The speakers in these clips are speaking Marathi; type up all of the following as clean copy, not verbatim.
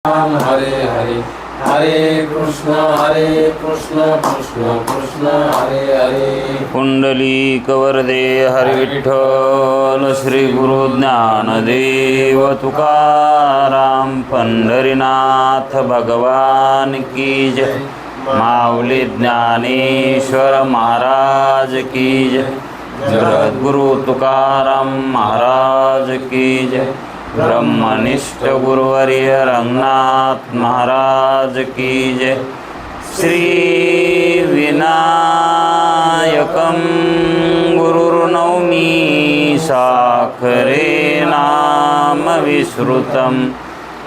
राम हरे हरे हरे कृष्ण कृष्ण कृष्ण हरे हरे। पुंडलीकवरदे हरि विठ्ठल श्री गुरु ज्ञानदेव तुकाराम पंढरीनाथ भगवान की जय। माऊली ज्ञानेश्वर महाराज की जय। जगद्गुरु तुकाराम महाराज की जय। ब्रह्मनिष्ठ गुरुवर्य रंगनाथ महाराज की जय। श्री विनायकं गुरुर्नौमि साखरे नाम विश्रुतं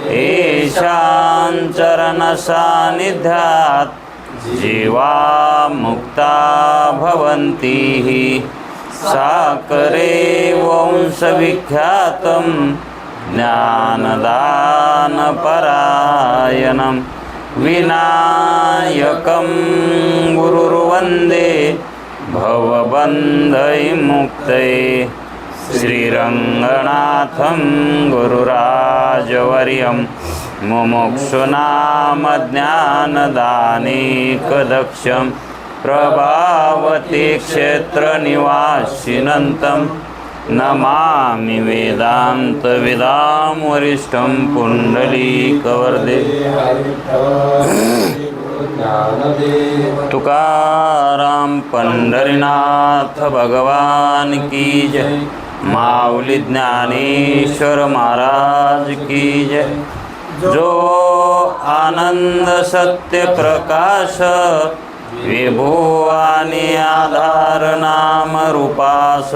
येषां चरणसान्निध्यात् जीवा मुक्ता भवन्ति। साकरे वंशविख्यातं ज्ञानदानपरायणं विनायकं गुरुर्वन्दे भवबन्धविमुक्तये। श्रीरङ्गनाथं गुरुराजवर्यं मुमुक्षूणां ज्ञानदानेकदक्षं प्रभावती क्षेत्रनिवासिनं नमामि वेदान्तविदां वरिष्ठं पुण्डलीकवरदे। तुकाराम पंढरीनाथ भगवान की जय। माऊली ज्ञानेश्वर महाराज की जय। जो आनंद सत्य प्रकाश विभो आणि आधार नाम रूपास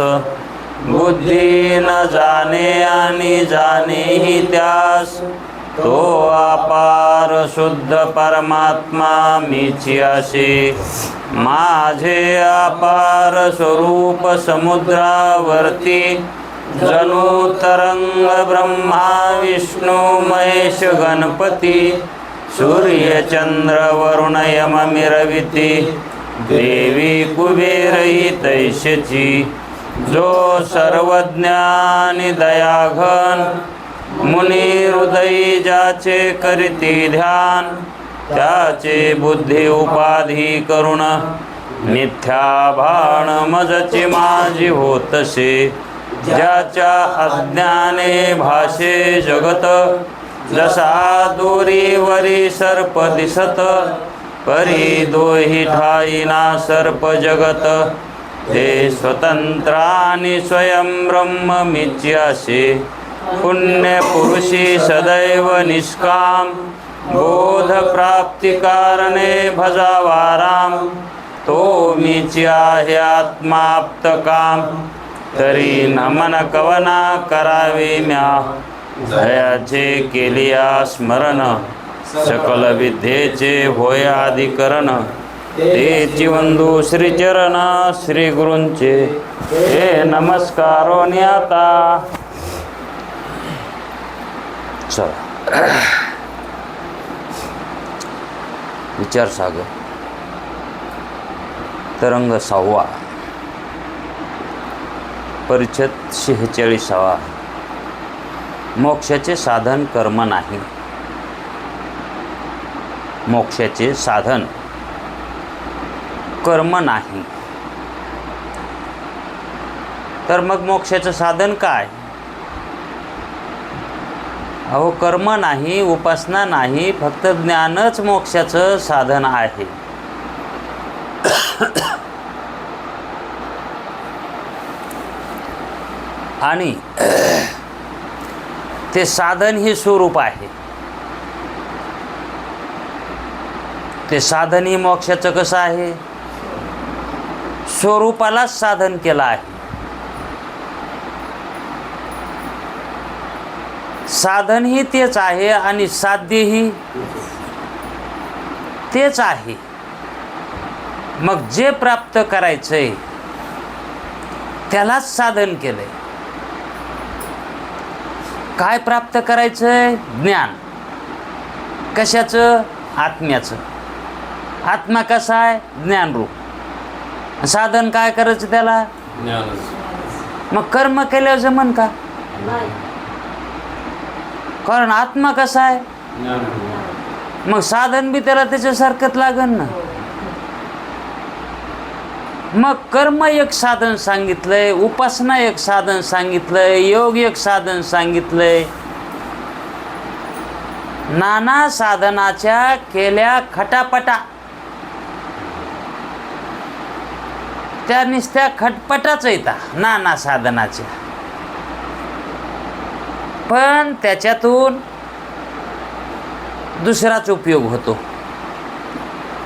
बुद्धी न जाणे आणि जाणे ही त्यास तो अपार शुद्ध परमात्मा मीची असे। माझे अपार स्वरूप समुद्रावरती जणू तरंग ब्रह्मा विष्णू महेश गणपती सूर्य चंद्र वरुण यम मिरविती देवी कुबेरही तैशची। जो सर्वज्ञानी दयाघन मुनी हृदयी ज्याचे करीती ध्यान त्याचे बुद्धी उपाधी करुण मिथ्या भान मजची माझी होतसे। ज्याच्या अज्ञाने भाषे जगत जसा दोरीवरी सर्प दिसत परी दोही ठाईना सर्प जगत। ते स्वतंत्रानि स्वयं ब्रह्म मिच्यासे पुण्य पुरुषी सदैव निष्काम बोध प्राप्ती कारणे भजावा राम। तो मीची आहे आत्माप्त काम तरी नमन कवना करावे म्या। दयाचे केलिया स्मरण सकल विद्येचे होय अधिकरण। तेची वंदू श्रीचरण श्री गुरूंचे हे नमस्कारो आता। चला विचार सागर तरंग 6वा परिच्छेद 46वा। मोक्षाचे साधन कर्म नाही। मोक्षाचे साधन कर्म नाही तर मग मोक्षाचं साधन काय? अहो कर्म नाही, उपासना नाही, फक्त ज्ञानच मोक्षाचं साधन आहे। आणि ते साधन ही स्वरूप आहे। ते साधन ही मोक्षाचं कसं आहे? स्वरूपालाच साधन केलं आहे। साधन ही तेच आहे आणि साध्यही तेच आहे। मग जे प्राप्त करायचंय त्यालाच साधन केलंय। काय प्राप्त करायचंय? ज्ञान। कशाचं? आत्म्याचं। आत्मा कसा आहे? ज्ञानरूप। साधन काय करायचं त्याला? ज्ञानच। मग कर्म केल्यावर जमन का? कारण आत्मा कसा आहे? ज्ञान मग साधन बी त्याला त्याच्यासारखंच लागन ना. मग कर्म एक साधन सांगितलंय, उपासना एक साधन सांगितलंय, योग एक साधन सांगितलंय. नाना साधनाच्या केल्या खटापटा, त्या नुसत्या खटपटाच येतात नाना साधनाच्या. पण त्याच्यातून दुसराच उपयोग होतो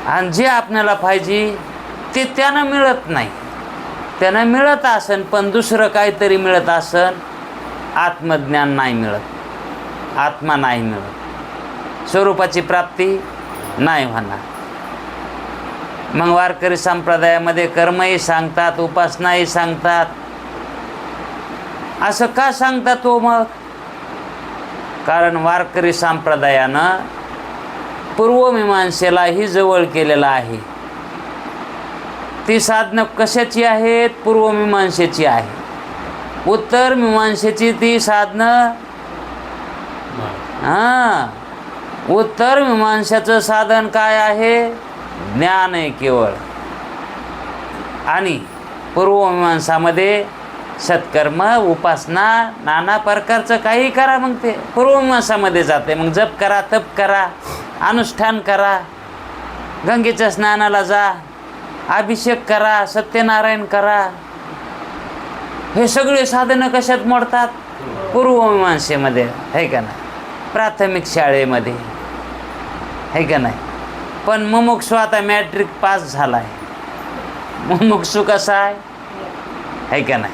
आणि जे आपल्याला पाहिजे ते त्यानं मिळत नाही. त्यानं मिळत असन पण दुसरं काहीतरी मिळत असन. आत्मज्ञान नाही मिळत, आत्मा नाही मिळत, स्वरूपाची प्राप्ती नाही होणार. मग वारकरी संप्रदायामध्ये कर्मही सांगतात, उपासनाही सांगतात. असं का सांगतात तो मग? कारण वारकरी संप्रदायानं पूर्वमीमांसेलाही जवळ केलेलं आहे. ती साधनं कशाची आहेत? पूर्वमीमांसेची आहे. उत्तर मीमांसेची ती साधनं उत्तर मीमांसाचं साधन काय आहे? ज्ञान आहे केवळ. आणि पूर्वमीमांसामध्ये सत्कर्म, उपासना, नाना प्रकारचं काही करा. मग ते पूर्वमीमांसामध्ये जाते. मग जप करा, तप करा, अनुष्ठान करा, गंगेच्या स्नानाला जा, अभिषेक करा, सत्यनारायण करा. हे सगळे साधनं कशात मोडतात? पूर्वमीमांसेमध्ये, आहे का नाही? प्राथमिक शाळेमध्ये, आहे का नाही? पण मुमुक्षू आता मॅट्रिक पास झाला आहे. मुमुक्षू कसा आहे का नाही?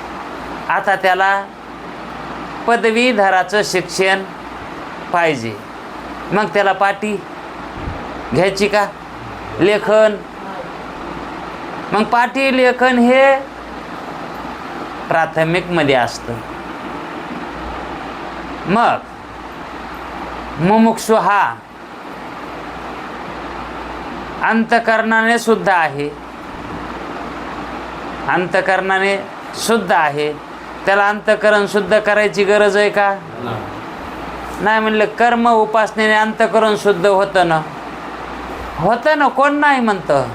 आता त्याला पदवीधराचं शिक्षण पाहिजे. मग त्याला पाटी घ्यायची का? लेखन. मग पाटी लेखन हे प्राथमिकमध्ये असतं. मग मुमुक्षु हा अंतकरणाने शुद्ध आहे, अंतकरणाने शुद्ध आहे. त्याला अंतकरण शुद्ध करायची गरज आहे का? नाही. म्हणलं कर्म उपासनेने अंतकरण शुद्ध होतं ना, होतं ना. कोण नाही म्हणतं.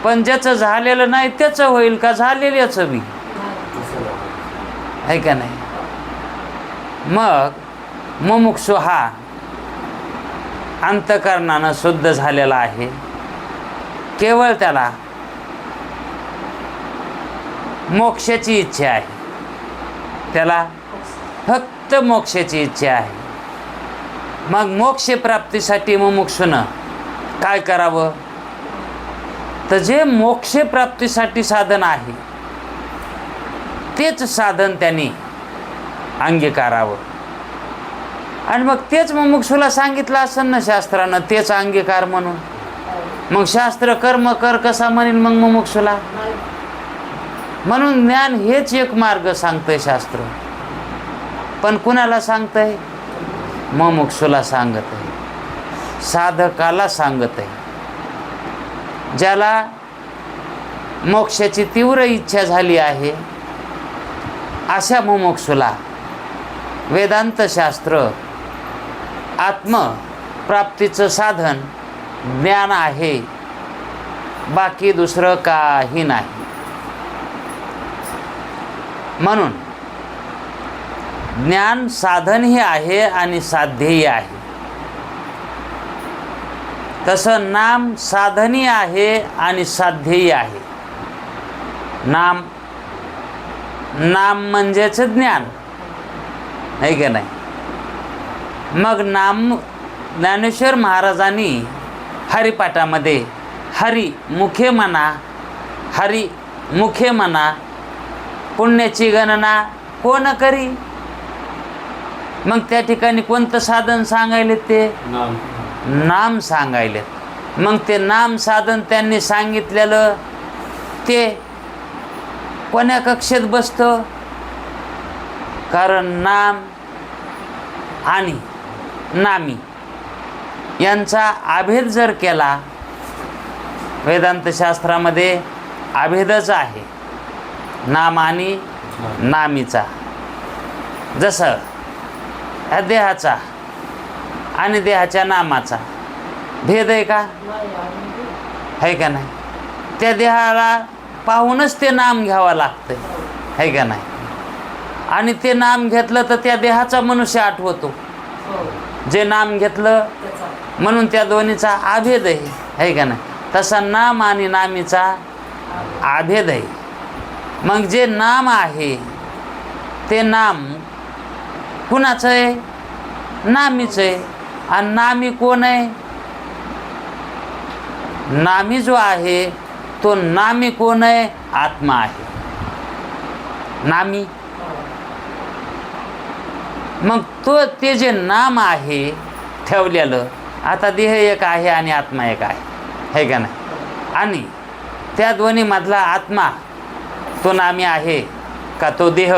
पण ज्याचं झालेलं नाही त्याचं होईल का? झालेल्याचं बी, आहे का नाही? मग मुमुक्षु हा अंतकरणानं शुद्ध झालेला आहे. केवळ त्याला मोक्षाची इच्छा आहे. त्याला फक्त मोक्षाची इच्छा आहे. मग मोक्ष प्राप्तीसाठी मुमुक्षुनं काय करावं? तर जे मोक्ष प्राप्तीसाठी साधन आहे तेच साधन त्यांनी अंगीकारावं. आणि मग तेच मुमुक्षुला सांगितलं असेल ना शास्त्रानं, तेच अंगीकार म्हणून. मग शास्त्र कर्म कर कसा म्हणेल मग मुमुक्षुला? म्हणून ज्ञान हेच एक मार्ग सांगतंय शास्त्र. पण कुणाला सांगतंय? मुमुक्षुला सांगत आहे, साधकाला सांगत आहे. ज्याला मोक्षाची तीव्र इच्छा झाली आहे अशा मुमुक्षुला वेदांत शास्त्र आत्मप्राप्तीचं साधन ज्ञान आहे, बाकी दुसरं काही नाही. म्हणून ज्ञान साधनही आहे आणि साध्यही आहे. तसं नाम साधनही आहे आणि साध्यही आहे. नाम म्हणजेच ज्ञान, आहे का नाही? मग नाम ज्ञानेश्वर महाराजांनी हरिपाठामध्ये हरी मुखे म्हणा, हरी मुखे म्हणा, पुण्याची गणना कोण करी? मग त्या ठिकाणी कोणतं साधन सांगायले? ते नाम सांगायले. मग ते नाम साधन त्यांनी सांगितलेलं ते कोण्या कक्षेत बसतं? कारण नाम आणि नामी यांचा अभेद जर केला, वेदांत शास्त्रामध्ये अभेदच आहे नाम आणि नामीचा. जसं ह्या देहाचा आणि देहाच्या नामाचा भेद आहे का? आहे का नाही? त्या देहाला पाहूनच ते नाम घ्यावं लागतंय, आहे का नाही? आणि ते नाम घेतलं तर त्या देहाचा मनुष्य आठवतो, जे नाम घेतलं, म्हणून त्या दोन्हीचा आभेद आहे का नाही? तसा नाम आणि नामीचा आभेद आहे. मग जे नाम आहे ते नाम कुणाचं आहे? नामीचं आहे. आणि नामी कोण आहे? नामी जो आहे तो नामी कोण आहे? आत्मा आहे नामी. मग ते जे नाम आहे ठेवलेलं, आता देह एक आहे आणि आत्मा एक आहे का नाही? आणि त्या दोन्हीमधला आत्मा तो नामी आहे का तो देह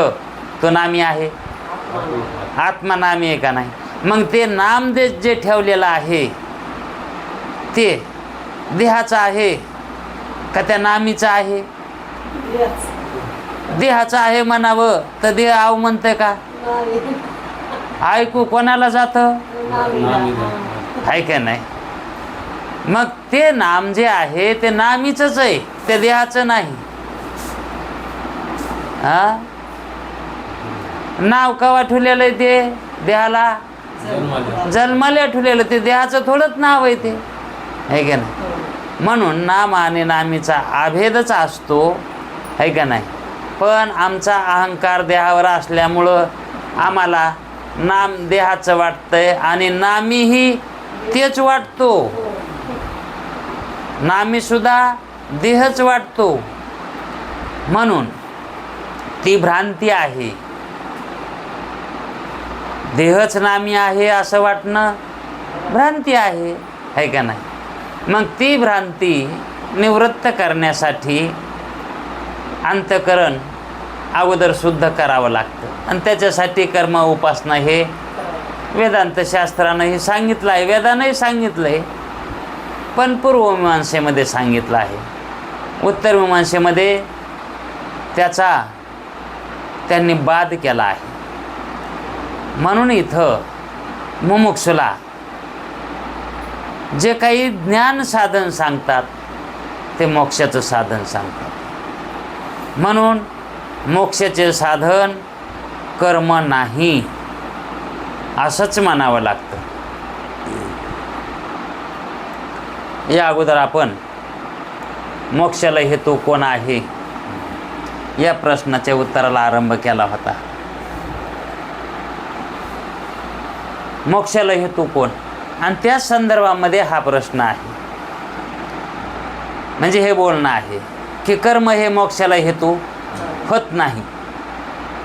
तो नामी आहे? आत्मा नामी आहे का नाही? मग ते नामदेश जे ठेवलेलं आहे ते देहाचं आहे का त्या नामीचं आहे? देहाचं आहे म्हणावं तर देह आव म्हणतंय का? ऐकू कोणाला जातं? आहे का नाही? मग ते नाम जे आहे ते नामीचंच आहे, ते देहाचं नाही. हा, नाव कवा ठेवलेलं आहे? ते देहाला जन्माला ठेवलेलं, ते देहाचं थोडंच नाव आहे ते, आहे का नाही? म्हणून नाम आणि नामीचा आभेदच असतो, आहे का नाही? पण आमचा अहंकार देहावर असल्यामुळं आम्हाला नाम देहाचं वाटतंय आणि नामीही तेच वाटतो, नामी सुद्धा देहच वाटतो. म्हणून ती भ्रांती आहे. देहच नामी आहे असं वाटणं भ्रांती आहे का नाही? मग ती भ्रांती निवृत्त करण्यासाठी अंतःकरण अगोदर शुद्ध करावं लागतं आणि त्याच्यासाठी कर्म उपासना हे वेदांत शास्त्रानंही सांगितलं आहे, वेदानंही सांगितलं आहे, पण पूर्वमीमांसेमध्ये सांगितलं आहे. उत्तर मीमांसेमध्ये त्याचा त्यांनी बाद केला आहे. म्हणून इथं मुमुक्षुला जे काही ज्ञान साधन सांगतात ते मोक्षाचं साधन सांगतात. म्हणून मोक्षाचे साधन कर्म नाही असंच म्हणावं लागतं. या अगोदर आपण मोक्षाला हेतू कोण आहे या प्रश्नाच्या उत्तराला आरंभ केला होता. मोक्षाला हेतू कोण, आणि त्या संदर्भामध्ये हा प्रश्न आहे. म्हणजे हे बोलणं आहे की कर्म हे मोक्षाला हेतू होत नाही.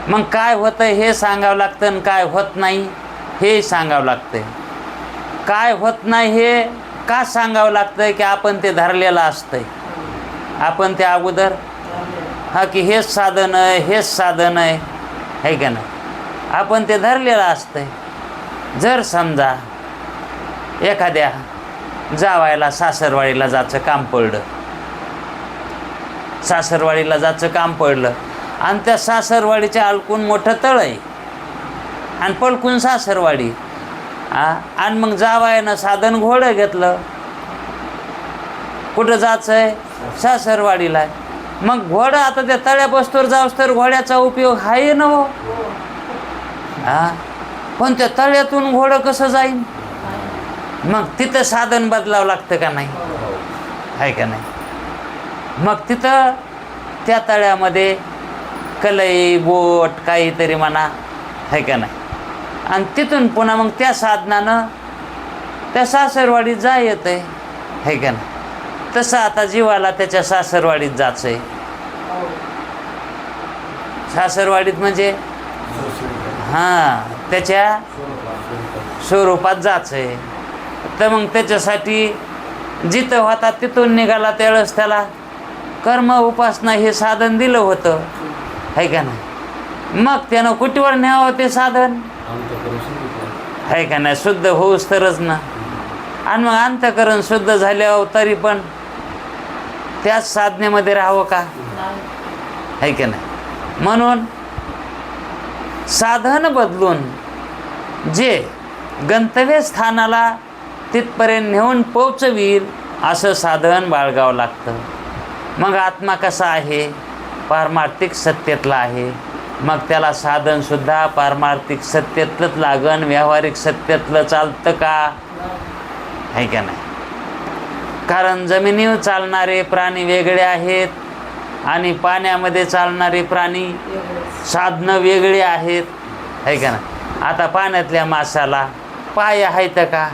मग काय होतं हे सांगावं लागतं आणि काय होत नाही हे सांगावं लागतं. काय होत नाही हे का सांगावं लागतं की आपण ते धरलेलं असतंय, आपण त्या अगोदर हा की हेच साधन आहे, हेच साधन आहे का नाही? आपण ते धरलेलं असतंय. जर समजा एखाद्या जावायला सासरवाडीला जायचं काम पडलं, सासरवाडीला जायचं काम पडलं आणि त्या सासरवाडीच्या अलकून मोठं तळ आहे आणि पलकून सासरवाडी, आणि मग जावायनं साधन घोडं घेतलं. कुठं जायचं आहे? सासरवाडीला. मग घोडं आता त्या तळ्यापासून जाऊस तर घोड्याचा उपयोग आहे ना हो. पण त्या तळ्यातून घोडं कसं जाईल? मग तिथं साधन बदलावं लागतं का नाही? आहे का नाही? मग तिथं त्या तळ्यामध्ये कलई बोट काहीतरी म्हणा, आहे का नाही? आणि तिथून पुन्हा मग त्या साधनानं त्या सासरवाडीत जा येत आहे का नाही? तसं आता जीवाला त्याच्या सासरवाडीत जायचं आहे. सासरवाडीत म्हणजे हां त्याच्या स्वरूपात जायचं आहे. तर मग त्याच्यासाठी जिथं होता तिथून निघाला त्यावेळेस त्याला कर्म उपासना हे साधन दिलं होतं, आहे का नाही? मग त्यानं कुठवर न्यावं ते साधन, आहे का नाही? शुद्ध होऊस तरच ना. आणि मग अंतःकरण शुद्ध झाल्यावर तरी पण त्याच साधनेमध्ये राहावं का, आहे का नाही? म्हणून साधन बदलून जे गंतव्यस्थानाला तिथपर्यंत नेऊन पोचवील असं साधन बाळगावं लागतं. मग आत्मा कसा आहे? पारमार्थिक सत्तेतला आहे. मग त्याला साधनसुद्धा पारमार्थिक सत्तेतलंच लागन, व्यावहारिक सत्तेतलं चालतं का? आहे का नाही? कारण जमिनीवर चालणारे प्राणी वेगळे आहेत आणि पाण्यामध्ये चालणारे प्राणी साधनं वेगळी आहेत. आहे का नाही? आता पाण्यातल्या माशाला पाय आहेत का?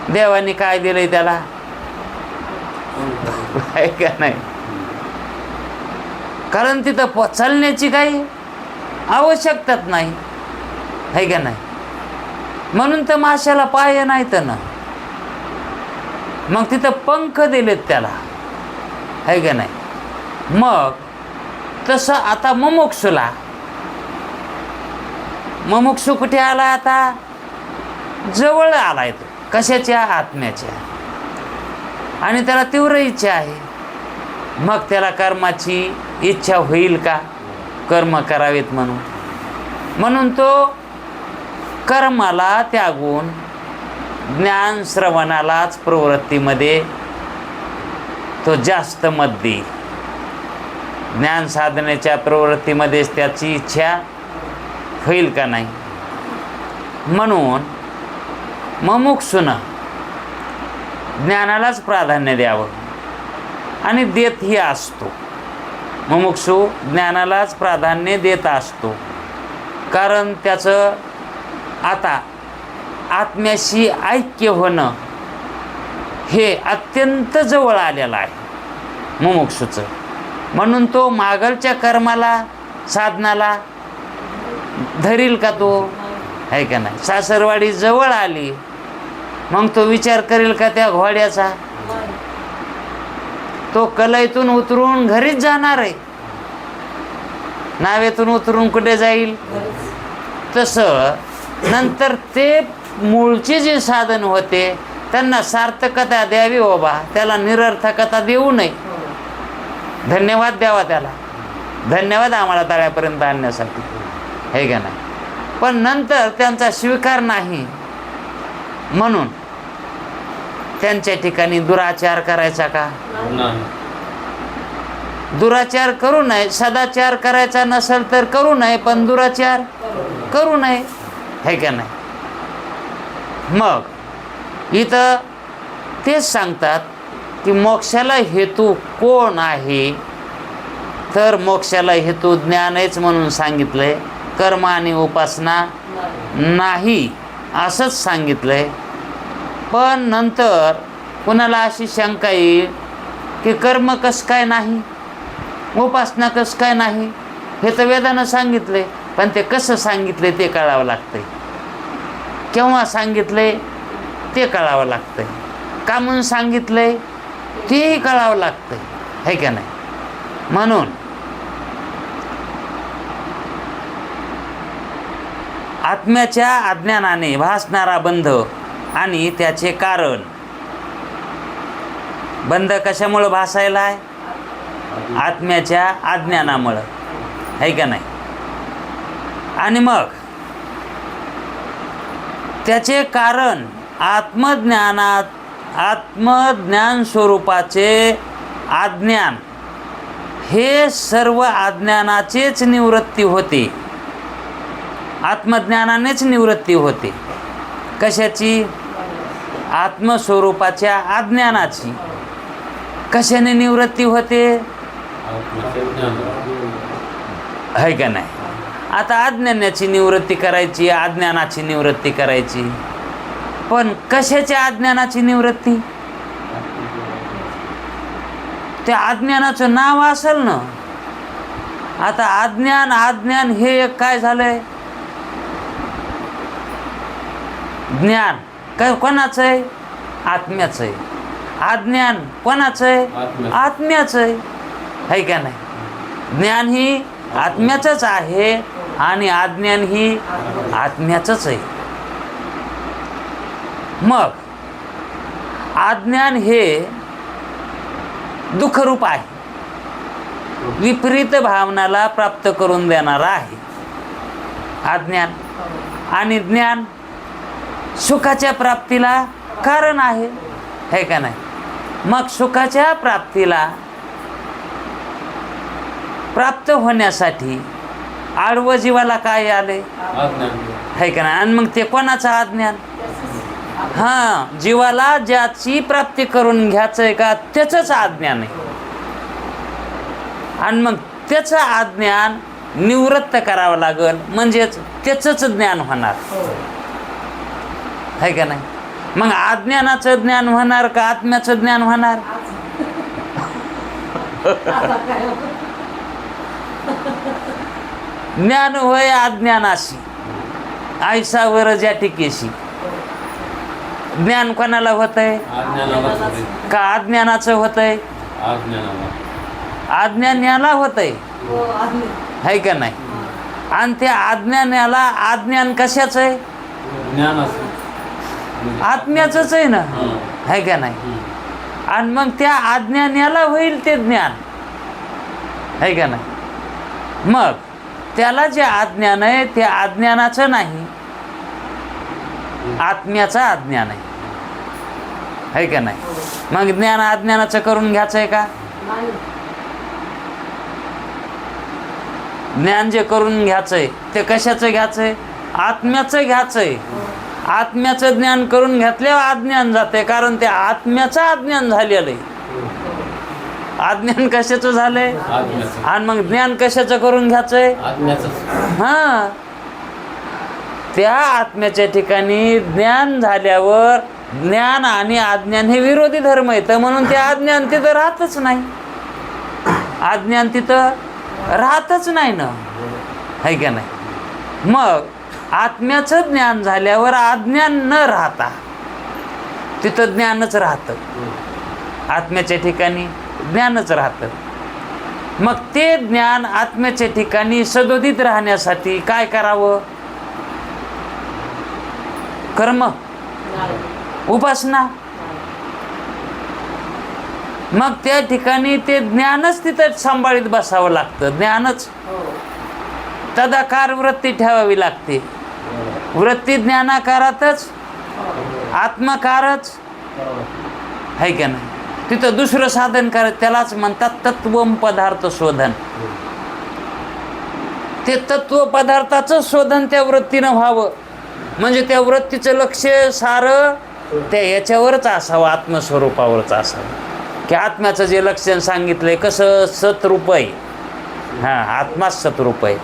देवाने काय दिलंय त्याला? आहे का नाही? कारण तिथं चालण्याची काही आवश्यकताच नाही. आहे का नाही? म्हणून तर माशाला पाय नाहीत ना. मग तिथं पंख दिलेत त्याला. आहे का नाही? मग तसं आता मुमुक्षुला, मुमुक्षू कुठे आला? आता जवळ आलाय तो. कशाच्या? आत्म्याच्या. आणि त्याला तीव्र इच्छा आहे. मग त्याला कर्माची इच्छा होईल का? कर्म करावेत म्हणून. म्हणून तो कर्माला त्यागून ज्ञान श्रवणालाच प्रवृत्तीमध्ये तो जास्त मत देईल. ज्ञान साधनेच्या प्रवृत्तीमध्येच त्याची इच्छा होईल का नाही? म्हणून मुमुक्षुनं ज्ञानालाच प्राधान्य द्यावं आणि देतही असतो. मुमुक्षू ज्ञानालाच प्राधान्य देत असतो. कारण त्याचं आता आत्म्याशी ऐक्य होणं हे अत्यंत जवळ आलेलं आहे मुमुक्षूचं. म्हणून तो मागलच्या कर्माला, साधनाला धरील का तो? आहे का नाही? सासरवाडी जवळ आली मग तो विचार करेल का त्या घोड्याचा? तो कलईतून उतरून घरीच जाणार आहे. नावेतून उतरून कुठे जाईल? तसं नंतर ते मूळचे जे साधन होते त्यांना सार्थकता द्यावी बाबा, त्याला निरर्थकता देऊ नये. धन्यवाद द्यावा त्याला. धन्यवाद आम्हाला तळ्यापर्यंत आणण्यासाठी. हे का नाही? पण नंतर त्यांचा स्वीकार नाही म्हणून त्यांच्या ठिकाणी दुराचार करायचा का? दुराचार करू नये. सदाचार करायचा नसेल तर करू नये, पण दुराचार करू नये. है का नाही? मग इथं तेच सांगतात की मोक्षाला हेतू कोण आहे? तर मोक्षाला हेतू ज्ञानच म्हणून सांगितलंय. कर्म आणि उपासना नाही असंच सांगितलंय. पण नंतर कुणाला अशी शंका येईल की कर्म कसं काय नाही, उपासना कसं काय नाही? हे तर वेदानं सांगितलंय. पण ते कसं सांगितलंय ते कळावं लागतंय. केव्हा सांगितलंय ते कळावं लागतंय. का म्हणून सांगितलंय तेही कळावं लागतंय. है का नाही? म्हणून आत्म्याच्या अज्ञानाने भासणारा बंध आणि त्याचे कारण. बंध कशामुळं भासायला आहे? आत्म्याच्या अज्ञानामुळं. है का नाही? आणि मग त्याचे कारण आत्मज्ञानात, आत्मज्ञान स्वरूपाचे अज्ञान. हे सर्व अज्ञानाचेच निवृत्ती होते. आत्मज्ञानानेच निवृत्ती होते. कशाची? आत्मस्वरूपाच्या अज्ञानाची. कशाने निवृत्ती होते? है का नाही? आता अज्ञानाची निवृत्ती करायची, अज्ञानाची निवृत्ती करायची. पण कशाच्या अज्ञानाची निवृत्ती? त्या अज्ञानाचं नाव असेल ना. आता अज्ञान, अज्ञान हे एक काय झालंय? ज्ञान काय कोणाचं आहे? आत्म्याचं आहे. अज्ञान कोणाचं आहे? आत्म्याचं आहे. है का नाही? ज्ञान ही आत्म्याचंच आहे आणि अज्ञान ही आत्म्याचंच आहे. मग अज्ञान हे दुःखरूप आहे. विपरीत भावनाला प्राप्त करून देणारा आहे अज्ञान. आणि ज्ञान सुखाच्या प्राप्तीला कारण आहे, है का नाही? मग सुखाच्या प्राप्तीला प्राप्त होण्यासाठी आडवं जीवाला काय आले, अज्ञान. है का नाही? आणि मग ते कोणाचं अज्ञान? हां, जीवाला ज्याची प्राप्ती करून घ्यायचंय का त्याचंच अज्ञान आहे. आणि मग त्याचं अज्ञान निवृत्त करावं लागल, म्हणजेच त्याचंच ज्ञान होणार, है का नाही? मग अज्ञानाचं ज्ञान होणार का आत्म्याचं ज्ञान होणार? ज्ञान होय अज्ञानाशी, ऐसावर ज्या टिकेशी. ज्ञान कोणाला होतंय अज्ञानाला होते. का अज्ञानाचं होतंय? अज्ञानाला. अज्ञानाला होतंय, है का नाही? आणि त्या अज्ञानाला अज्ञान कशाचं आहे? ज्ञान असं. आत्म्याचंच आहे ना, है का नाही? आणि मग त्या अज्ञानाला होईल ते ज्ञान, है का नाही? मग त्याला जे अज्ञान आहे ते अज्ञानाचं नाही, आत्म्याचं अज्ञान आहे, है का नाही? मग ज्ञान अज्ञानाचं करून घ्यायचं आहे का? ज्ञान जे करून घ्यायचंय ते कशाचं घ्यायचंय? आत्म्याचं घ्यायचंय. आत्म्याचं ज्ञान करून घेतल्यावर अज्ञान जाते, कारण ते आत्म्याचं अज्ञान झालेलं आहे. अज्ञान कशाचं झालंय? आत्म्याचं. आणि मग ज्ञान कशाचं करून घ्यायचंय? आत्म्याचंच. हां, त्या आत्म्याच्या ठिकाणी ज्ञान झाल्यावर ज्ञान आणि अज्ञान हे विरोधी धर्म आहेत, म्हणून ते अज्ञान तिथं राहतच नाही. अज्ञान तिथं राहतच नाही ना, है का नाही? मग आत्म्याचं ज्ञान झाल्यावर अज्ञान न राहता तिथं ज्ञानच राहतं, आत्म्याच्या ठिकाणी ज्ञानच राहतं. मग ते ज्ञान आत्म्याच्या ठिकाणी सदोदित राहण्यासाठी काय करावं? कर्म, उपासना. मग त्या ठिकाणी ते ज्ञानच तिथं सांभाळीत बसावं लागतं. ज्ञानच तदाकार वृत्ती ठेवावी लागते. वृत्ती ज्ञानाकारातच, आत्मकारच, है का नाही? तिथं दुसरं साधन करायचं, त्यालाच म्हणतात तत्वम पदार्थ शोधन. ते तत्व पदार्थाचं शोधन त्या वृत्तीनं व्हावं, म्हणजे त्या वृत्तीचं लक्ष सारं त्या याच्यावरच असावं, आत्मस्वरूपावरच असावं. की आत्म्याचं जे लक्षण सांगितलंय कसं? सतरूप आहे. हां, आत्माच सतरूप आहे.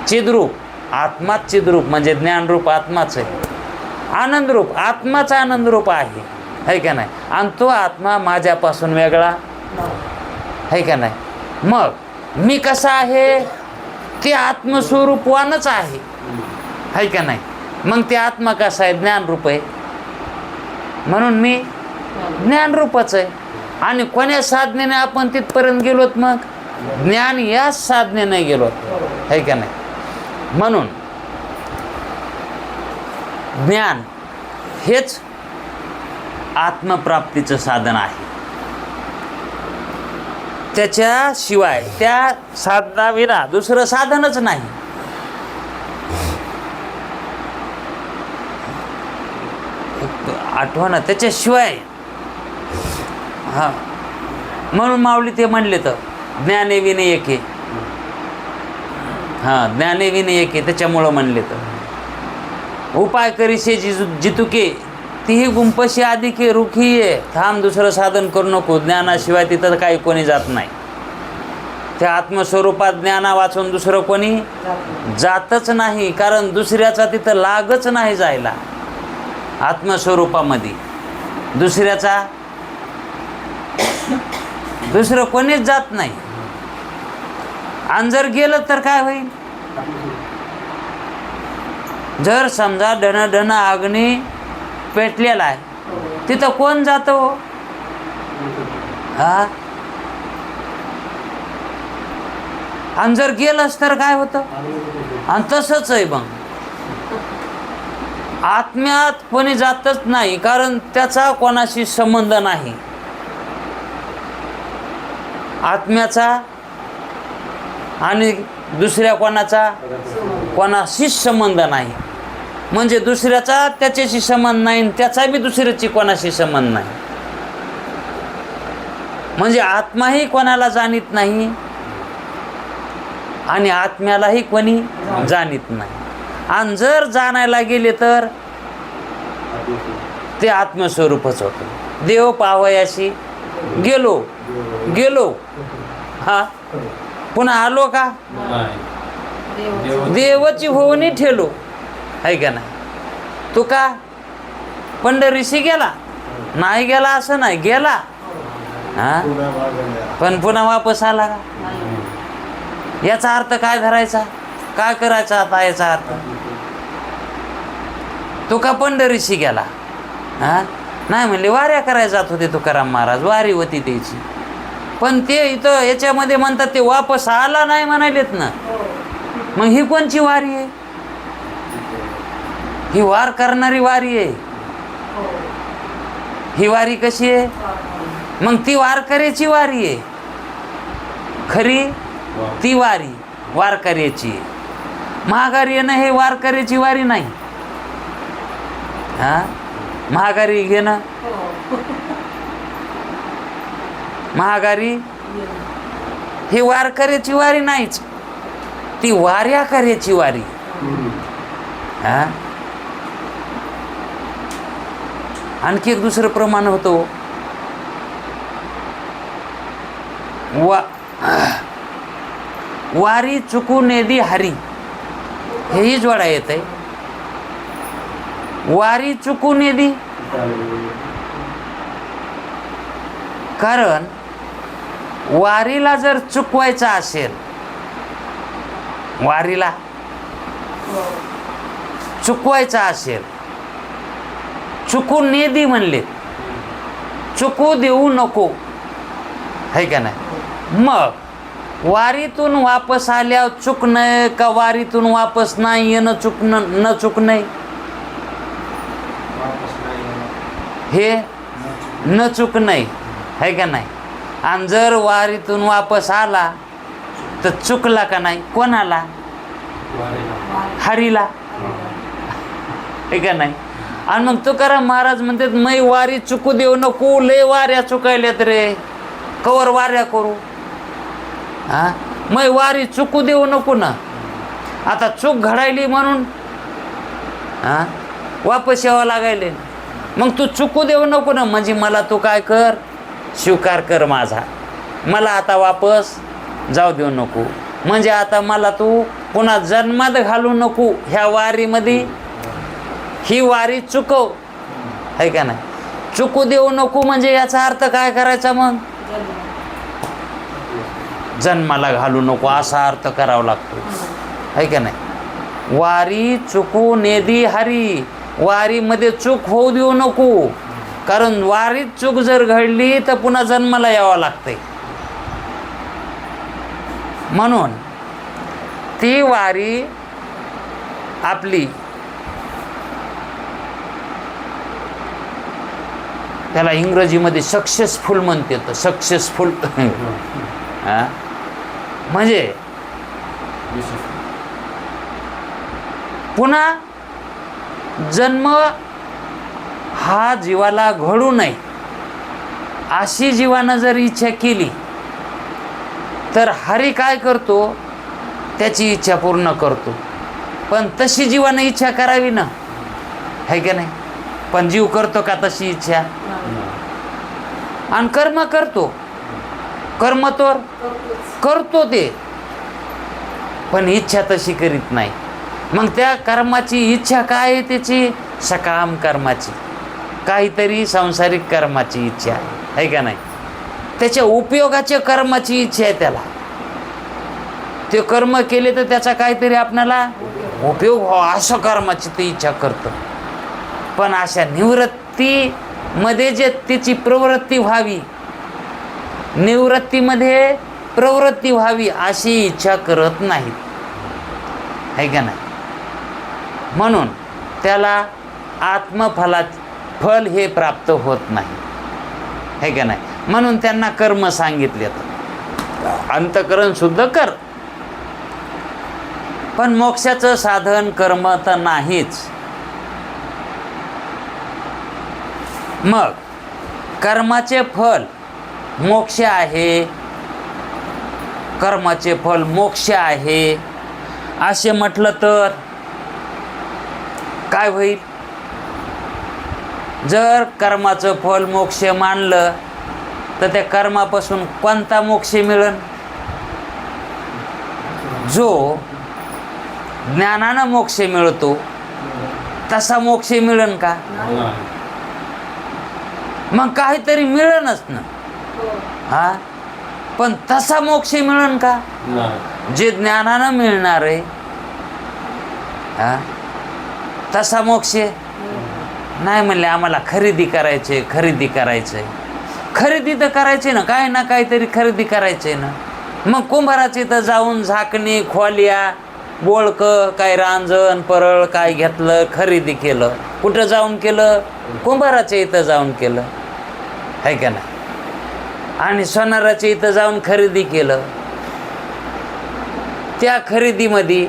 चिद्रूप, आत्माच चिद्रूप, म्हणजे ज्ञानरूप आत्माच आहे. आनंदरूप, आत्माच आनंदरूप आहे, है का नाही? आणि तो आत्मा माझ्यापासून वेगळा, है का नाही? मग मी कसा आहे? ते आत्मस्वरूपवानच आहे, है का नाही? मग ते आत्मा कसा आहे? ज्ञानरूप आहे, म्हणून मी ज्ञानरूपच आहे. आणि कोण्या साधनेने आपण तिथपर्यंत गेलोत? मग ज्ञान या साधनेने गेलो, है का नाही? म्हणून ज्ञान हेच आत्मप्राप्तीचं साधन आहे. त्याच्याशिवाय त्या साधनाविना दुसरं साधनच नाही. आठवण त्याच्याशिवाय. हां, म्हणून माऊली ते म्हणले तर ज्ञाने विने एके. हां, ज्ञाने विने एके, त्याच्यामुळं म्हणले तर उपाय करीशे जितुके तीही गुंपशी आदिके रुखी ये. थांब, दुसरं साधन करू नको. ज्ञानाशिवाय तिथं काही कोणी जात नाही. त्या आत्मस्वरूपात ज्ञाना वाचून दुसरं कोणी जातच नाही, कारण दुसऱ्याचा तिथं लागच नाही जायला. आत्मस्वरूपामध्ये दुसऱ्याचा दुसरं कोणीच जात नाही. आणि जर गेलं तर काय होईल? जर समजा ढण अग्नी पेटलेला आहे, तिथं कोण जातो? हा, आणि जर गेलंच तर काय होतं? आणि तसंच आहे. मग आत्म्यात कोणी जातच नाही, कारण त्याचा कोणाशी संबंध नाही. आत्म्याचा आणि दुसऱ्या कोणाशीच संबंध नाही. म्हणजे दुसऱ्याचा त्याच्याशी संबंध नाही आणि त्याचा बी दुसऱ्याची कोणाशी संबंध नाही. म्हणजे आत्माही कोणाला जाणीत नाही आणि आत्म्यालाही कोणी जाणीत नाही. आणि जर जाणायला गेले तर ते आत्मस्वरूपच होतं. देव पावयाशी गेलो गेलो हा पुन्हा आलो का? नाही. देवाची होऊनी ठेलो आहे का नाही. तू का पंढरीशी गेला नाही गेला असं नाही, गेला हा पण पुन्हा वापस आला का? याचा अर्थ काय धरायचा, काय करायचा आता याचा अर्थ? तो का पंढरीशी गेला हा नाही म्हणले वाऱ्या करायला जात होते तुकाराम महाराज, वारी होती त्याची. पण ते इथं याच्यामध्ये म्हणतात ते वापस आला नाही म्हणालेत ना. मग ही कोणची वारी आहे? ही वार करणारी वारी आहे. ही वारी कशी आहे? मग ती वारकऱ्याची वारी आहे खरी. ती वारी वारकऱ्याची आहे. महागारी येणं हे वारकऱ्याची वारी नाही. हा महागारी घेणं, महागारी ही वारकऱ्याची वारी नाहीच, ती वाऱ्याकऱ्याची वारी. हा आणखी एक दुसरं प्रमाण होतो. वारी चुकू नेदी हरी, हेही जोडा येत आहे. वारी चुकू नेदी कारण वारीला जर चुकवायचं असेल, वारीला चुकवायचं असेल, चुकू नेदी म्हणले, चुकू देऊ नको है का नाही. मग वारीतून वापस आल्यावर चूक नाही का वारीतून वापस नाही येणं न चूक नाही? हे न चूक नाही है का नाही. आणि जर वारीतून वापस आला तर चुकला का नाही? कोणाला? हरीला है का नाही. आणि मग तुकाराम महाराज म्हणतात मै वारी चुकू देऊ नको, लय वाऱ्या चुकायल्यात रे, कवर वाऱ्या करू हा. मै वारी चुकू देऊ नको ना. आता चूक घडायली म्हणून हा वापस यावं लागायले. मग तू चुकू देऊ नको ना. म्हणजे मला तू काय कर, स्वीकार कर माझा, मला आता वापस जाऊ देऊ नको. म्हणजे आता मला तू पुन्हा जन्मात घालू नको ह्या वारीमध्ये. ही वारी चुकव है का नाही. चुकू देऊ नको म्हणजे याचा अर्थ काय करायचा? मग जन्माला घालू नको असा अर्थ करावा लागतो है का नाही. वारी चुकू नेदी हरी, वारीमध्ये चूक होऊ देऊ नको. कारण वारीत चूक जर घडली तर पुन्हा जन्माला यावं लागतंय. म्हणून ती वारी आपली त्याला इंग्रजीमध्ये सक्सेसफुल म्हणते. सक्सेसफुल हा म्हणजे पुन्हा जन्म हा जीवाला घडू नये अशी जीवानं जर इच्छा केली तर हरी काय करतो? त्याची इच्छा पूर्ण करतो. पण तशी जीवानं इच्छा करावी ना है का नाही. पण जीव करतो का तशी इच्छा? आणि कर्म करतो, कर्म तर करतो ते, पण इच्छा तशी करीत नाही. मग त्या कर्माची इच्छा काय आहे? त्याची सकाम कर्माची, काहीतरी सांसारिक कर्माची इच्छा आहे का नाही. त्याच्या उपयोगाच्या कर्माची इच्छा आहे त्याला. ते कर्म केले तर त्याचा काहीतरी आपणाला उपयोग व्हावा असं कर्माची ते इच्छा करतं. पण अशा निवृत्तीमध्ये जे त्याची प्रवृत्ती व्हावी, निवृत्तीमध्ये प्रवृत्ती व्हावी अशी इच्छा करत नाहीत है का नाही. म्हणून त्याला फल हे प्राप्त होत नाही है का नाही. म्हणून त्यांना कर्म सांगितले, अंतकरण शुद्ध कर. पण मोक्षाचं साधन कर्म तर नाहीच मग कर्माचे फल मोक्ष आहे, कर्माचे फल मोक्ष आहे असे म्हटलं तर काय होईल? जर कर्माचं फल मोक्ष मानलं तर त्या कर्मापासून कोणता मोक्ष मिळेल? जो ज्ञानानं मोक्ष मिळतो तसा मोक्ष मिळेल का? मग काहीतरी मिळेलच ना. हा, पण तसा मोक्ष मिळेल का जे ज्ञानानं मिळणार आहे? हा, तसा मोक्ष नाही. म्हणले आम्हाला खरेदी करायचे, खरेदी करायचंय. खरेदी तर करायची ना, काय ना काहीतरी खरेदी करायचंय ना. मग कुंभाराच्या इथं जाऊन झाकणी, खोल्या, बोळकं, काय रांजण परळ काय घेतलं, खरेदी केलं. कुठं जाऊन केलं? कुंभाराच्या इथं जाऊन केलं, आहे का नाही? आणि सोनाराच्या इथं जाऊन खरेदी केलं. त्या खरेदीमध्ये,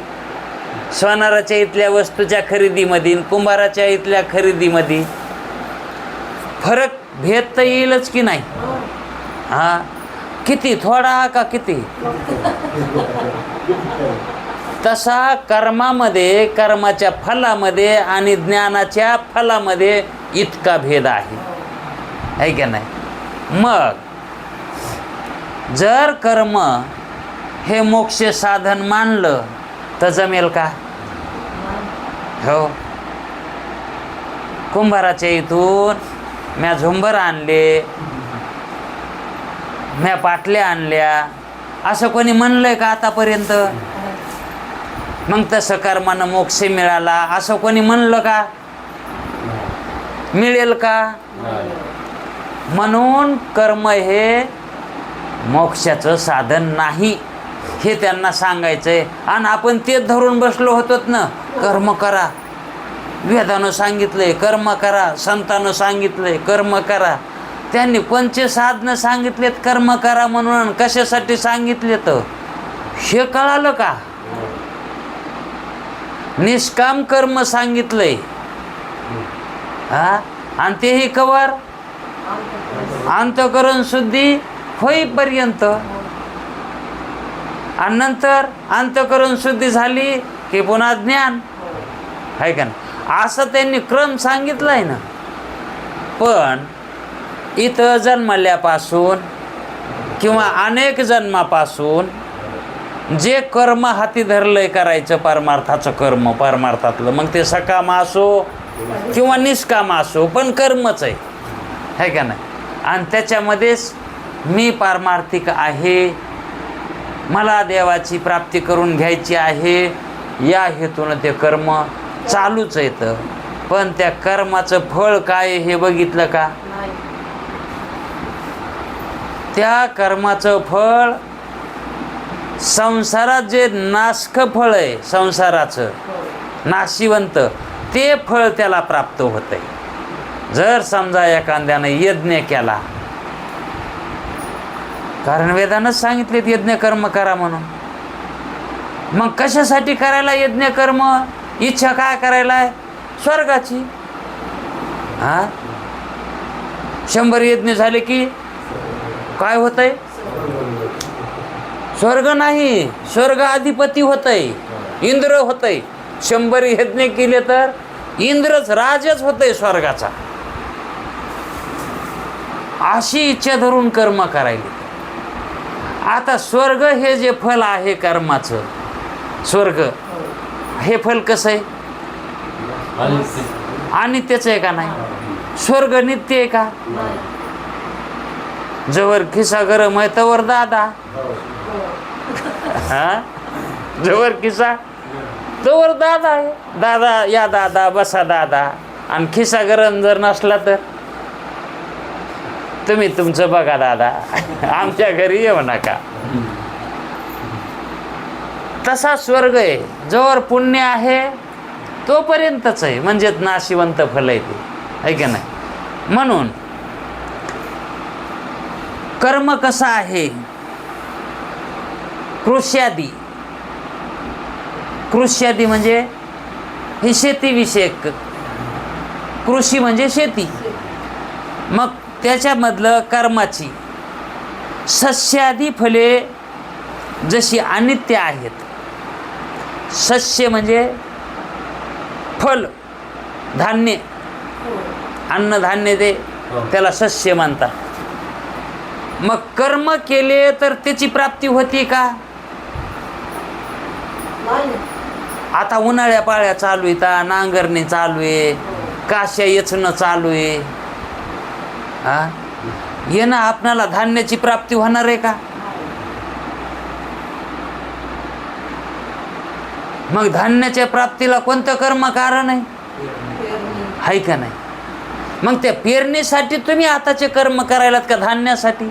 सोनाराच्या इथल्या वस्तूच्या खरेदीमध्ये कुंभाराच्या इथल्या खरेदीमध्ये फरक भेद तर येईलच की नाही? हा, किती? थोडा का किती? तसा कर्मामध्ये, कर्माच्या फलामध्ये आणि ज्ञानाच्या फलामध्ये इतका भेद आहे का नाही? मग जर कर्म हे मोक्ष साधन मानलं तर जमेल का? हो. कुंभाराच्या इथून म्या झुंबर आणले, म्या पाटल्या आणल्या असं कोणी म्हणलंय का आतापर्यंत? मग तसं कर्मानं मोक्ष मिळाला असं कोणी म्हणलं का? मिळेल का? म्हणून कर्म हे मोक्षाचं साधन नाही हे त्यांना सांगायचंय. आणि आपण तेच धरून बसलो होतोत ना. कर्म करा, वेदानं सांगितलंय कर्म करा, संतानं सांगितलंय कर्म करा. त्यांनी कोणचे साधनं सांगितलेत कर्म करा म्हणून, कशासाठी सांगितलेत हे कळालं का? निष्काम कर्म सांगितलंय. हा, आणि तेही कवर अंतःकरण शुद्धी होईपर्यंत. आणि नंतर अंतःकरण शुद्धी झाली की पुन्हा ज्ञान, आहे का नाही? असं त्यांनी क्रम सांगितलाय ना. पण इथं जन्मल्यापासून किंवा अनेक जन्मापासून जे कर्म हाती धरलंय करायचं परमार्थाचं कर्म, परमार्थातलं, मग ते सकाम असो किंवा निष्काम असो, पण कर्मच आहे का नाही? आणि त्याच्यामध्येच मी पारमार्थिक आहे, मला देवाची प्राप्ती करून घ्यायची आहे या हेतून ते कर्म चालूच येतं. पण त्या कर्माचं फळ काय हे बघितलं का? त्या कर्माचं फळ संसारात जे नाशक फळ आहे, संसाराचं नाशिवंत, ते फळ त्याला प्राप्त होतंय. जर समजा एखाद्यानं यज्ञ केला, कारण वेदानंच सांगितलेत यज्ञ कर्म करा म्हणून. मग कशासाठी करायला यज्ञ कर्म? इच्छा काय करायला आहे? स्वर्गाची. हा, 100 यज्ञ झाले की काय होतंय? स्वर्ग नाही, स्वर्ग अधिपती होतंय, इंद्र होतंय. 100 यज्ञ केले तर इंद्रच, राजच होतंय स्वर्गाचा. अशी इच्छा धरून कर्म करायली. आता स्वर्ग हे जे फल आहे कर्माचं, स्वर्ग हे फल कसं आहे? अनित्यचं आहे का नाही? स्वर्ग नित्य आहे का? जवळ खिसा गरम आहे तवर दादा. हा, जवळ खिसा तवर दादा आहे. दादा या, दादा बसा दादा. आणि खिसा गरम जर नसला तर तुम्ही तुमचं बघा दादा, आमच्या घरी येऊ नका. तसा स्वर्ग आहे, जोवर पुण्य आहे तोपर्यंतच आहे, म्हणजेच नाशिवंत फल आहे ते, आहे की नाही? म्हणून कर्म कसं आहे? कृष्यादी. कृष्यादी म्हणजे हे शेतीविषयक. कृषी म्हणजे शेती. मग त्याच्यामधलं कर्माची सस्यादी फले जशी अनित्य आहेत. सस्य म्हणजे फल, धान्य, अन्नधान्य ते त्याला सस्य म्हणतात. मग कर्म केले तर त्याची प्राप्ती होती का? आता उन्हाळ्या पाळ्या चालू आहे, नांगरणी चालू आहे, काश्या येचणं चालू आहे. हा, येणं आपणाला धान्याची प्राप्ती होणार आहे का? मग धान्याच्या प्राप्तीला कोणतं कर्म कारण आहे का नाही? मग त्या पेरणीसाठी तुम्ही आताचे कर्म करायलात का धान्यासाठी?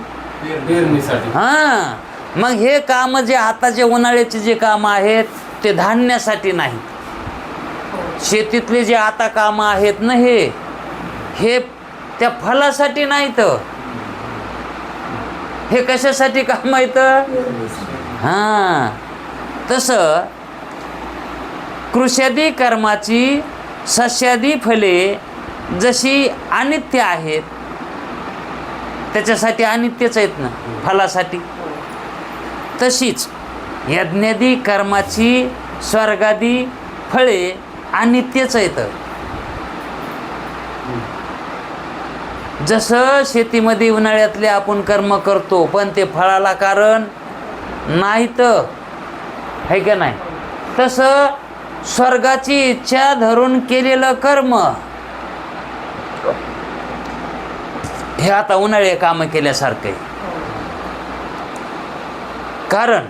पेरणीसाठी. हा, मग हे काम जे आताचे उन्हाळ्याचे जे काम आहेत ते धान्यासाठी नाही. शेतीतले जे आता काम आहेत ना, हे त्या फलासाठी नाहीत. हे कशासाठी काम आहेत? हा, तसं कृष्यादी कर्माची सस्यादी फले जशी अनित्य आहेत, त्याच्यासाठी अनित्यच आहेत ना फलासाठी, तशीच यज्ञादी कर्माची स्वर्गादी फळे अनित्यच आहेत. जसं शेतीमध्ये उन्हाळ्यातले आपण कर्म करतो पण ते फळाला कारण नाहीत, आहे का नाही? तसं स्वर्गाची इच्छा धरून केलेलं कर्म हे आता उन्हाळी कामं केल्यासारखं आहे. कारण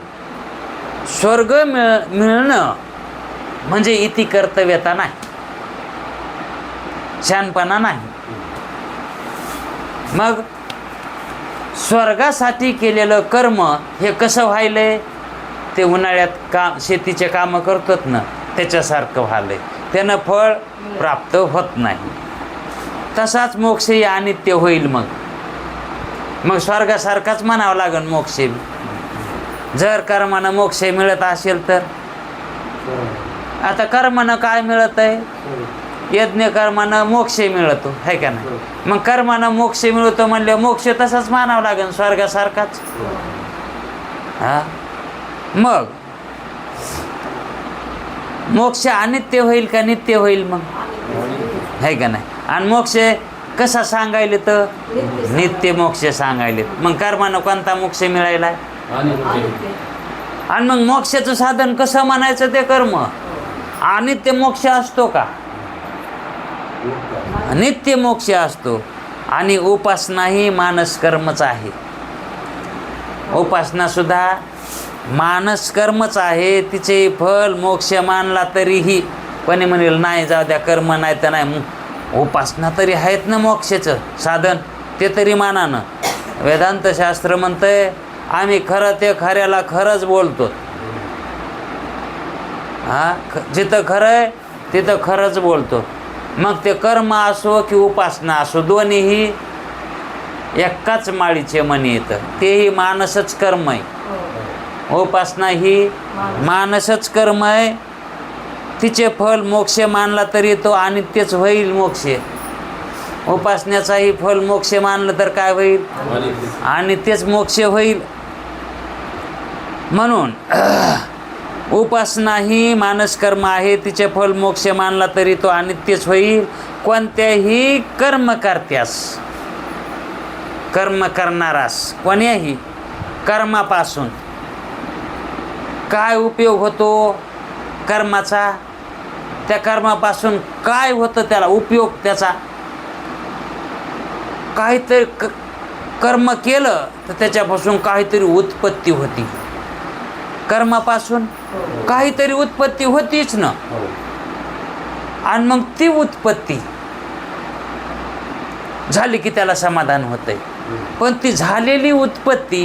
स्वर्ग मिळणं म्हणजे इति कर्तव्यता नाही, शहाणपणा नाही. मग स्वर्गासाठी केलेलं कर्म हे कसं व्हायलंय? ते उन्हाळ्यात शेतीचे कामं करतात ना, त्याच्यासारखं व्हायलंय. त्यानं फळ प्राप्त होत नाही. तसाच मोक्षही अनित्य होईल. मग स्वर्गासारखाच म्हणावं लागेल मोक्ष. जर कर्मानं मोक्ष मिळत असेल तर आता कर्मानं काय मिळत आहे? यज्ञ कर्मानं मोक्ष मिळतो, है का नाही? मग कर्मानं मोक्ष मिळतो म्हणले मोक्ष तसाच मानावं लागेल स्वर्गासारखाच. हा, मग मोक्ष अनित्य होईल का नित्य होईल? मग है का नाही? आणि मोक्ष कसा सांगायले तर नित्य मोक्ष सांगायले. मग कर्मानं कोणता मोक्ष मिळायला? आणि मग मोक्षाचं साधन कसं म्हणायचं? ते कर्म. अनित्य मोक्ष असतो का? नित्य मोक्ष असतो. आणि उपासना ही मानस कर्मच आहे. उपासना सुद्धा मानस कर्मच आहे. तिचे फल मोक्ष मानला तरीही कोणी म्हणेल नाही जाऊ द्या कर्म नाही तर नाही, उपासना तरी आहेत ना मोक्षाचं साधन, ते तरी माना ना. वेदांत शास्त्र म्हणतंय आम्ही खरं ते खऱ्याला खरंच बोलतो. हा, जिथं खरं आहे तिथं खरंच बोलतो. मग ते कर्म असो की उपासना असो, दोन्हीही एकाच माळीचे मणी येतं. तेही मानसच कर्म आहे. उपासना ही मानसच कर्म आहे. तिचे फल मोक्ष मानला तरी तो अनित्यच होईल मोक्ष. उपासनेचाही फल मोक्ष मानलं तर काय होईल? अनित्यच मोक्ष होईल. म्हणून उपासना ही मानस कर्म आहे. तिचे फल मोक्ष मानला तरी तो अनित्यच होईल. कोणत्याही कर्म करत्यास, कर्म करणारास कोण्याही कर्मापासून काय उपयोग होतो कर्माचा? त्या कर्मापासून काय होतं त्याला उपयोग? त्याचा काहीतरी कर्म केलं तर त्याच्यापासून काहीतरी उत्पत्ती होती. कर्मापासून काहीतरी उत्पत्ती होतीच ना. आणि मग ती उत्पत्ती झाली की त्याला समाधान होतंय. पण ती झालेली उत्पत्ती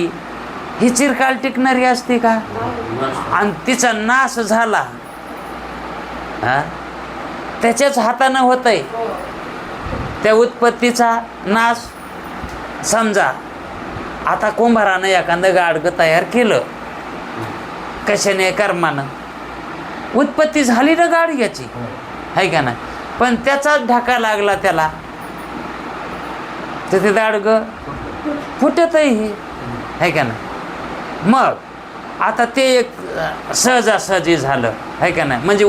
ही चिरकाल टिकणारी असते का? आणि तिचा नाश झाला, हा, त्याच्याच हातानं होतंय त्या उत्पत्तीचा नाश. समजा आता कुंभारानं एखादं गाडगं तयार केलं, कशाने? कर्मानं. उत्पत्ती झाली ना गाडग्याची, आहे का नाही? पण त्याचाच ढाका लागला त्याला. तर ते दाडगं फुटतही आहे का नाही. मग आता ते एक सहजासहजी झालं आहे का नाही. म्हणजे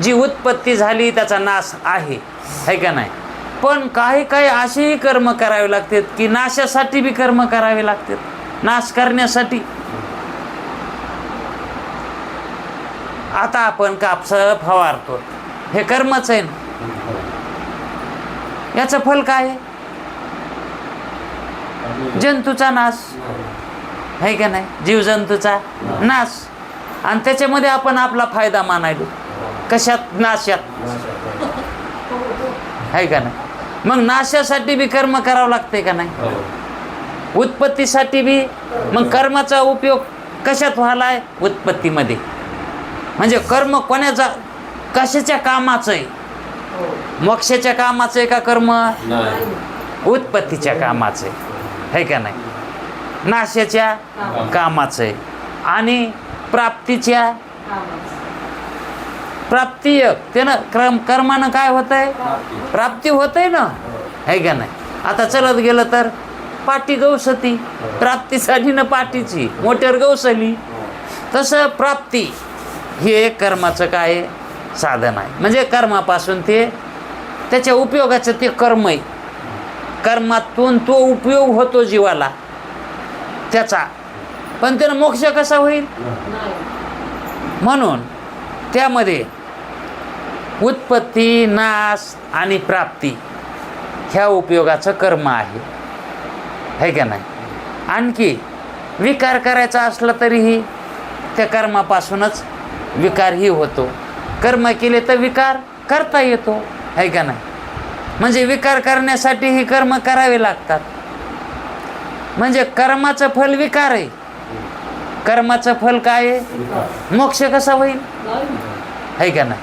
जी उत्पत्ती झाली त्याचा नाश आहे का नाही. पण काही काही असेही कर्म करावे लागतात की नाशासाठी बी कर्म करावे लागतात, नाश करण्यासाठी. आता आपण कापस फवारतो, हे कर्मच आहे ना. याचं फल काय आहे? जंतूचा नाश आहे का नाही, जीवजंतूचा नाश. आणि त्याच्यामध्ये आपण आपला फायदा मानायलो कशात? नाशात आहे का नाही. मग नाशासाठी बी कर्म करावं लागते का नाही, उत्पत्तीसाठी बी. मग कर्माचा उपयोग कशात व्हायलाय? उत्पत्तीमध्ये. म्हणजे कर्म कोणाचा, कशाच्या कामाचं आहे? मोक्षाच्या कामाचं आहे का कर्म? उत्पत्तीच्या कामाचं आहे का नाही, नाशाच्या कामाचं आहे. आणि प्राप्तीच्या, प्राप्ती त्यानं कर्मानं काय होत आहे? प्राप्ती होत आहे ना, आहे का नाही. आता चलत गेलं तर पाटी गवसती, प्राप्तीसाठी ना पाटीची मोटर गवसली. तसं प्राप्ती हे कर्माचं काय साधन आहे. म्हणजे कर्मापासून ते त्याच्या उपयोगाचं ते कर्म आहे. कर्मातून तो उपयोग होतो जीवाला त्याचा, पण त्यानं मोक्ष कसा होईल? म्हणून त्यामध्ये उत्पत्ती, नाश आणि प्राप्ती ह्या उपयोगाचं कर्म आहे का नाही. आणखी विकार करायचा असला तरीही त्या कर्मापासूनच विकारही होतो. कर्म केले तर विकार करता येतो, आहे का नाही. म्हणजे विकार करण्यासाठी ही कर्म करावे लागतात. म्हणजे कर्माचं फल विकार आहे. कर्माचं फल काय आहे? मोक्ष कसा होईल? आहे का नाही.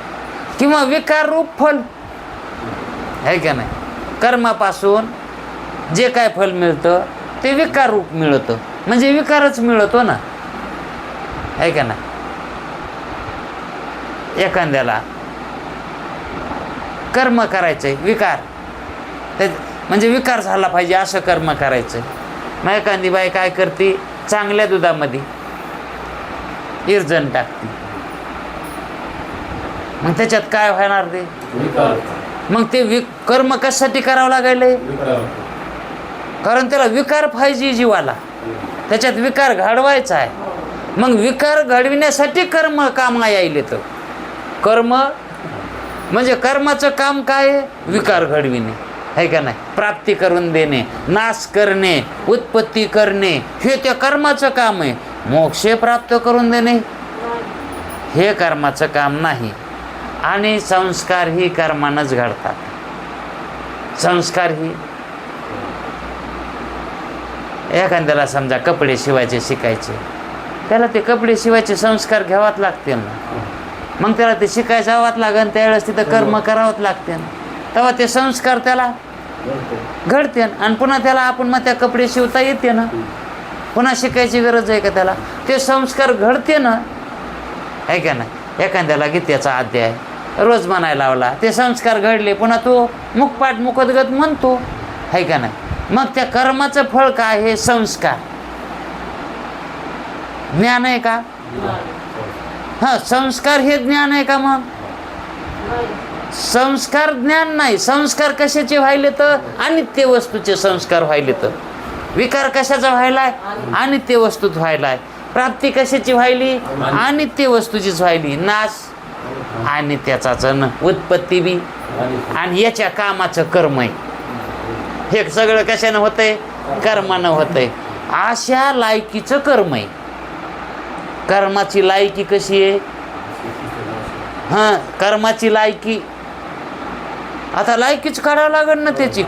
किंवा विकार रूप फल आहे का नाही. कर्मापासून जे काय फल मिळतं ते विकार रूप मिळतं. म्हणजे विकारच मिळतो ना, आहे का नाही. एखाद्याला कर्म करायचंय, विकार म्हणजे विकार झाला पाहिजे असं कर्म करायचंय. मग एखादी बाई काय करते? चांगल्या दुधामध्ये इरजण टाकते. मग त्याच्यात काय होणार ते? मग ते कर्म कशासाठी करावं लागले? कारण त्याला विकार पाहिजे जीवाला, त्याच्यात विकार घडवायचा आहे. मग विकार घडविण्यासाठी कर्म कामा यायले. तर कर्म म्हणजे कर्माचं काम काय आहे? विकार घडविणे, आहे का नाही. प्राप्ती करून देणे, नाश करणे, उत्पत्ती करणे हे त्या कर्माचं काम आहे. मोक्ष प्राप्त करून देणे हे कर्माचं काम नाही. आणि संस्कार ही कर्मानंच घडतात. संस्कार ही एखाद्याला समजा कपडे शिवायचे शिकायचे, त्याला ते कपडे शिवायचे संस्कार घ्यावाच लागते ना. मग त्याला ते शिकायचं जावंच लागेल, त्यावेळेस तिथं कर्म करावंच लागते ना. तेव्हा ते संस्कार त्याला घडते. आणि पुन्हा त्याला आपण मग त्या कपडे शिवता येते ना. पुन्हा शिकायची गरज आहे का त्याला? ते संस्कार घडते ना, आहे का नाही. एखाद्याला गीतेचा अध्याय रोज म्हणायला लावला, ते संस्कार घडले, पुन्हा तो मुखपाठ मुखोद्गत म्हणतो, आहे का नाही. मग त्या कर्माचं फळ काय? हे संस्कार. ज्ञान आहे का? हां, संस्कार हे ज्ञान आहे का? मग संस्कार ज्ञान नाही. संस्कार कशाचे व्हायले? तर अनित्य वस्तूचे संस्कार व्हायले. तर विकार कशाचा व्हायलाय? अनित्य वस्तूत व्हायलाय. प्राप्ती कशाची व्हायली? अनित्य वस्तूचीच व्हायली. नाश अनित्याचाच, उत्पत्ती बी. आणि याच्या कामाचं कर्म आहे. हे सगळं कशानं होतंय? कर्मानं होतंय. अशा लायकीचं कर्म आहे. कर्माची लायकी कशी आहे? हां, कर्माची लायकी आता लायकीच काढावं लागेल ना त्याची.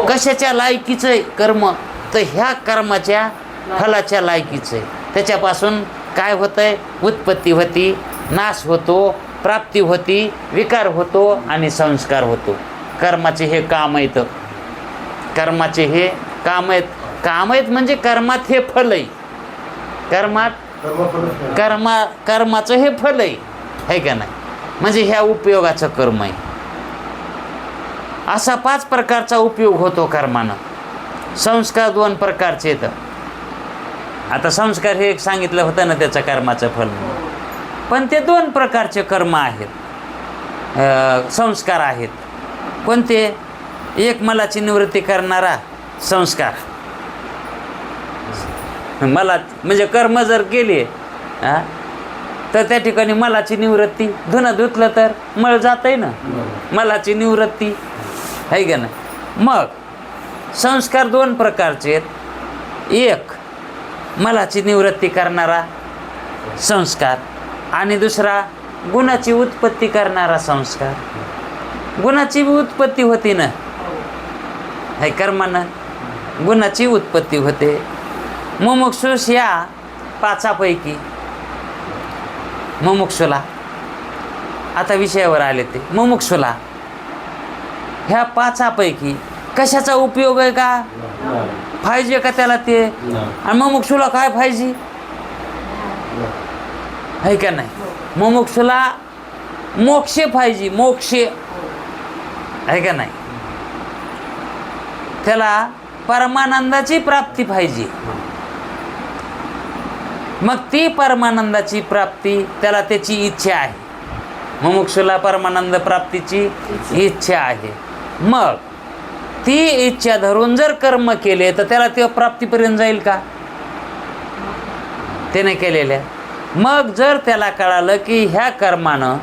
कशाच्या लायकीचं आहे कर्म? तर ह्या कर्माच्या फलाच्या लायकीचं आहे. त्याच्यापासून काय होतंय? उत्पत्ती होती, नाश होतो, प्राप्ती होती, विकार होतो आणि संस्कार होतो. कर्माचे हे काम आहेत. कर्माचे हे काम आहेत. काम आहेत म्हणजे कर्मात हे फल आहे. कर्माचं हे फल आहे का नाही. म्हणजे ह्या उपयोगाचं कर्म आहे. असा 5 प्रकारचा उपयोग होतो कर्मानं. संस्कार 2 प्रकारचे आहेत. आता संस्कार हे एक सांगितलं होतं ना त्याचं कर्माचं फल, पण ते 2 प्रकारचे कर्म आहेत, संस्कार आहेत. कोणते? एक मलाची निवृत्ती करणारा संस्कार. मला म्हणजे कर्म जर केले तर त्या ठिकाणी मलाची निवृत्ती, धुणं धुतलं तर मळ जातंय ना, मलाची निवृत्ती आहे का ना. मग संस्कार 2 प्रकारचे आहेत. एक मलाची निवृत्ती करणारा संस्कार आणि दुसरा गुणाची उत्पत्ती करणारा संस्कार. गुणाची उत्पत्ती होती ना, हे कर्मानं गुणाची उत्पत्ती होते. मुमुक्षुस या 5पैकी मुमुक्षुला, आता विषयावर आले ते, मुमुक्षुला ह्या 5पैकी कशाचा उपयोग आहे का? पाहिजे का त्याला ते? आणि मुमुक्षुला काय पाहिजे आहे का नाही? मुमुक्षुला मोक्ष पाहिजे, मोक्ष आहे का नाही? त्याला परमानंदाची प्राप्ती पाहिजे. मग ती परमानंदाची प्राप्ती त्याला त्याची इच्छा आहे. मुमुक्षुला परमानंद प्राप्तीची इच्छा आहे. मग ती इच्छा धरून जर कर्म केले तर त्याला ते प्राप्तीपर्यंत जाईल का? त्याने केलेल्या. मग जर त्याला कळालं की ह्या कर्मानं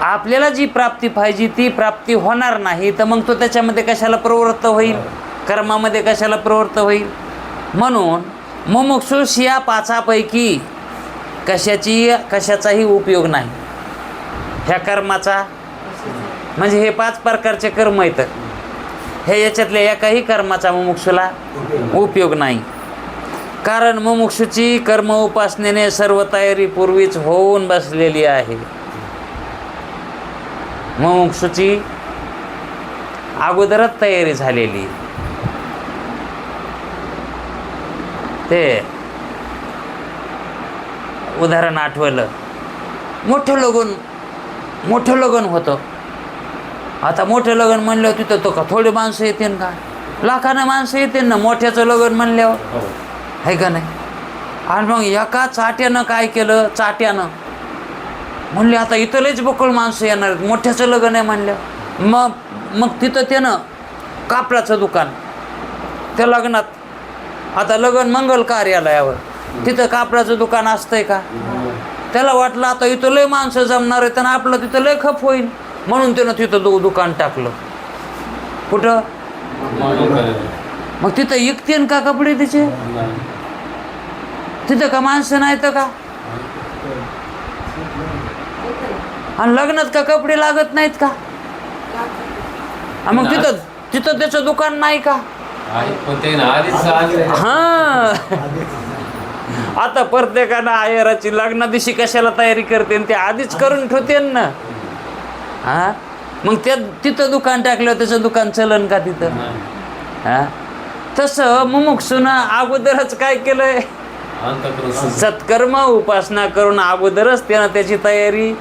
आपल्याला जी प्राप्ती पाहिजे ती प्राप्ती होणार नाही, तर मग तो त्याच्यामध्ये कशाला प्रवृत्त होईल? कर्मामध्ये कशाला प्रवृत्त होईल? म्हणून मुमुक्षुस या 5पैकी कशाचाही उपयोग नाही ह्या कर्माचा. म्हणजे हे 5 प्रकारचे कर्म आहेत, हे याच्यातल्या एकाही कर्माचा मुमुक्षुला उपयोग नाही. कारण मुमुक्षुची कर्म उपासनेने सर्व तयारी पूर्वीच होऊन बसलेली आहे. मुमुक्षुची अगोदरच तयारी झालेली. ते उदाहरण आठवलं, मोठं लगन होतं. आता मोठं लगन म्हणल्यावर तिथं तो का थोडी माणसं येते का? लाखानं माणसं येते ना मोठ्याचं लगन म्हणल्यावर, आहे का नाही? आणि मग एका चाट्यानं काय केलं? चाट्यानं म्हणले आता इथं लयच बकळ माणसं येणार, मोठ्याचं लगन आहे म्हणलं. मग तिथं त्यानं कापडाचं दुकान, त्या लग्नात आता लगन मंगल कार्यालयावर तिथं कापडाचं दुकान असतंय का? त्याला वाटलं आता इथं लय माणसं जमणार आहे, त्यांना आपलं तिथं लय खप होईल, म्हणून त्यानं तिथं दुकान टाकलं. कुठं? मग तिथं इकतेन का कपडे तिचे? तिथं का माणसं नाही तर का? आणि लग्नात का कपडे लागत नाहीत का? मग तिथं त्याचं दुकान नाही का? हा, आता प्रत्येकानं आयराची लग्ना दिवशी कशाला तयारी करते? ते आधीच करून ठेवते ना. हा, मग तिथं दुकान टाकलं, त्याचं दुकान चलन का तिथं? हा, तसं मुमुक्षुनं अगोदरच काय केलंय? सत्कर्म उपासना करून अगोदरच त्यानं त्याची तयारी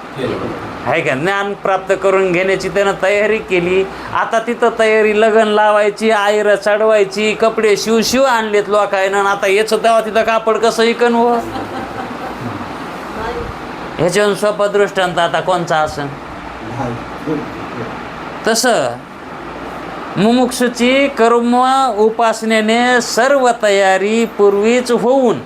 आहे का? ज्ञान प्राप्त करून घेण्याची त्यानं तयारी केली. आता तिथं तयारी लगन लावायची, आयर चढवायची, कपडे शिव आणलेत लोकांना. आता याचं तेव्हा तिथं कापड कसं इकन हो? ह्याच्यावरून सोपा दृष्टांत आता कोणचा असन? तसं मुमुक्षुची कर्म उपासनेने सर्व तयारी पूर्वीच होऊन,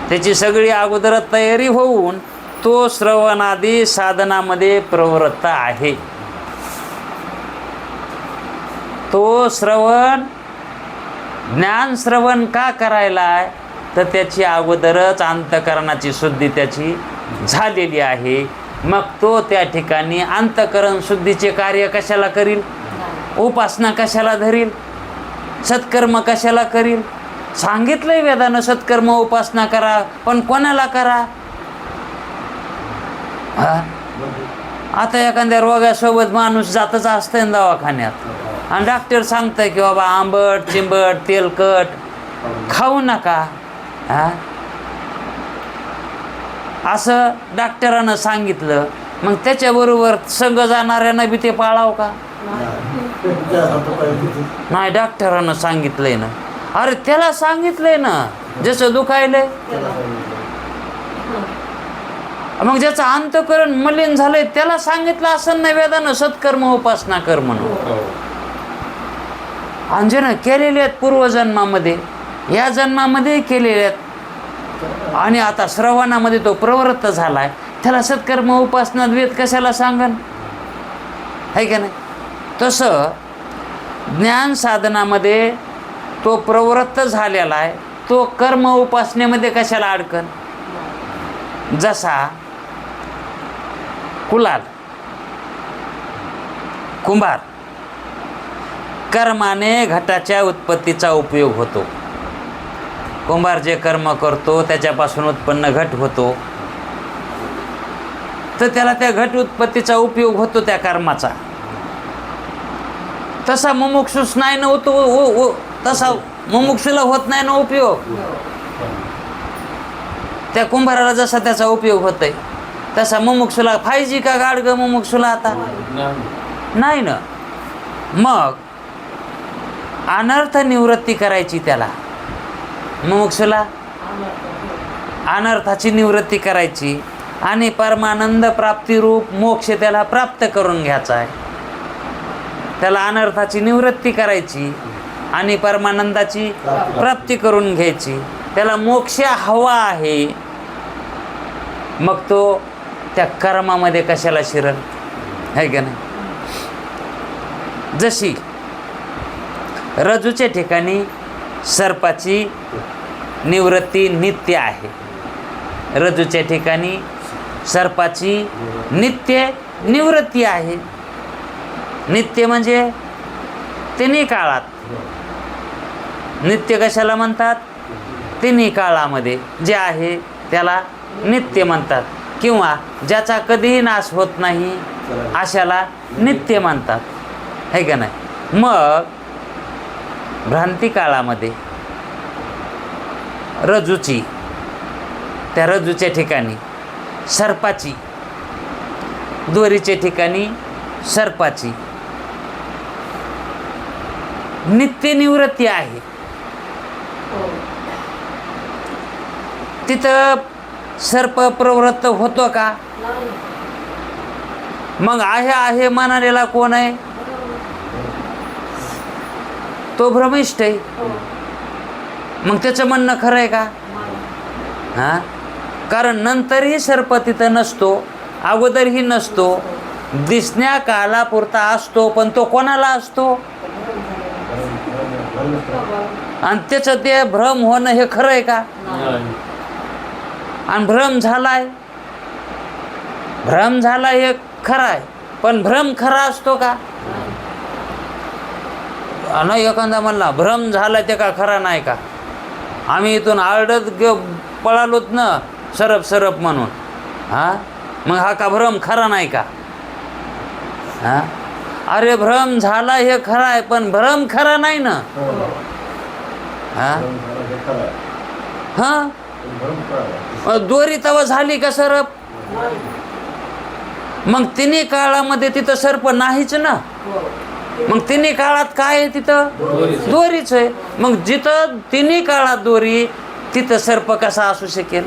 त्याची सगळी अगोदर तयारी होऊन तो श्रवणादी साधनामध्ये प्रवृत्त आहे. तो ज्ञान श्रवण का करायला आहे? तर त्याची अगोदरच अंतकरणाची शुद्धी त्याची झालेली आहे. मग तो त्या ठिकाणी अंतकरण शुद्धीचे कार्य कशाला करील? उपासना कशाला धरील? सत्कर्म कशाला करील? सांगितलंय वेदानं सत्कर्म उपासना करा, पण कोणाला करा? आता एखाद्या रोगासोबत माणूस जातच असतंय ना दवाखान्यात, आणि डॉक्टर सांगतंय की बाबा आंबट चिंबट तेलकट खाऊ नका. असं डॉक्टरानं सांगितलं, मग त्याच्याबरोबर संग जाणाऱ्यांना बी ते पाळाव का? नाही, डॉक्टरानं सांगितलंय ना. अरे त्याला सांगितलंय ना जसं दुखायलंय. मग ज्याचं अंतःकरण मलिन झालंय त्याला सांगितलं असं नाही वेदानं सत्कर्म उपासना कर म्हणून. आणि जे ना केलेले आहेत पूर्वजन्मामध्ये, या जन्मामध्ये केलेले आहेत, आणि आता श्रवणामध्ये तो प्रवृत्त झालाय, त्याला सत्कर्म उपासना वेद कशाला सांगन, है का नाही? तसं ज्ञान साधनामध्ये तो प्रवृत्त झालेला आहे, तो कर्म उपासनेमध्ये कशाला अडकन? जसा कुलाल कुंभार कर्माने घटाच्या उत्पत्तीचा उपयोग होतो. कुंभार जे कर्म करतो त्याच्यापासून उत्पन्न घट होतो, तर त्याला त्या घट उत्पत्तीचा उपयोग होतो त्या कर्माचा. तसा मुमुक्षुस नाही ना होतो, तसा मुमुक्षुला होत नाही ना उपयोग. त्या कुंभाराला जसा त्याचा उपयोग होतोय तसा मुमुक्षुला फायजी का गाड ग मुमुक्षुला आता नाही ना. मग अनर्थ निवृत्ती करायची त्याला, मुमुक्षुला अनर्थाची निवृत्ती करायची आणि परमानंद प्राप्तिरूप मोक्ष त्याला प्राप्त करून घ्यायचा आहे. त्याला अनर्थाची निवृत्ती करायची आणि परमानंदाची प्राप्ती करून घ्यायची. त्याला मोक्ष हवा आहे. मग तो त्या कर्मामध्ये कशाला शिरण, है का नाही? जशी रज्जूच्या ठिकाणी सर्पाची निवृत्ती नित्य आहे, रज्जूच्या ठिकाणी सर्पाची नित्य निवृत्ती आहे. नित्य म्हणजे तिन्ही काळात. नित्य कशाला म्हणतात? तिन्ही काळामध्ये जे आहे त्याला नित्य म्हणतात, किंवा ज्याचा कधीही नाश होत नाही अशाला नित्य म्हणतात, है का नाही? मग भ्रांती काळामध्ये रज्जूची, त्या रज्जूच्या ठिकाणी सर्पाची, दोरीच्या ठिकाणी सर्पाची नित्य निवृत्ती आहे. तिथं सर्प प्रवृत्त होतो का? मग आहे म्हणालेला कोण आहे? तो भ्रमिष्ठ आहे. मग त्याचं म्हणणं खरं आहे का? हां, कारण नंतरही सर्प तिथं नसतो, अगोदरही नसतो, दिसण्या कालापुरता असतो, पण तो कोणाला असतो? आणि त्याचं ते भ्रम होणं हे खरं आहे का? आणि भ्रम झालाय, भ्रम झाला हे खरं आहे, पण भ्रम खरा असतो का? नाही, एखादा म्हणला भ्रम झाला ते का खरा नाही का? आम्ही इथून आरडत पळालोत ना सरप सरप म्हणून, हां, मग हा का भ्रम खरा नाही का? हां, अरे भ्रम झाला हे खरं आहे, पण भ्रम खरा नाही ना. हां हां, दोरी तवा झाली का सरप? मग तिन्ही काळामध्ये तिथं सर्प नाहीच ना. मग तिन्ही काळात काय आहे तिथं? दोरीच आहे. मग जिथं तिन्ही काळात दोरी तिथं सर्प कसा असू शकेल?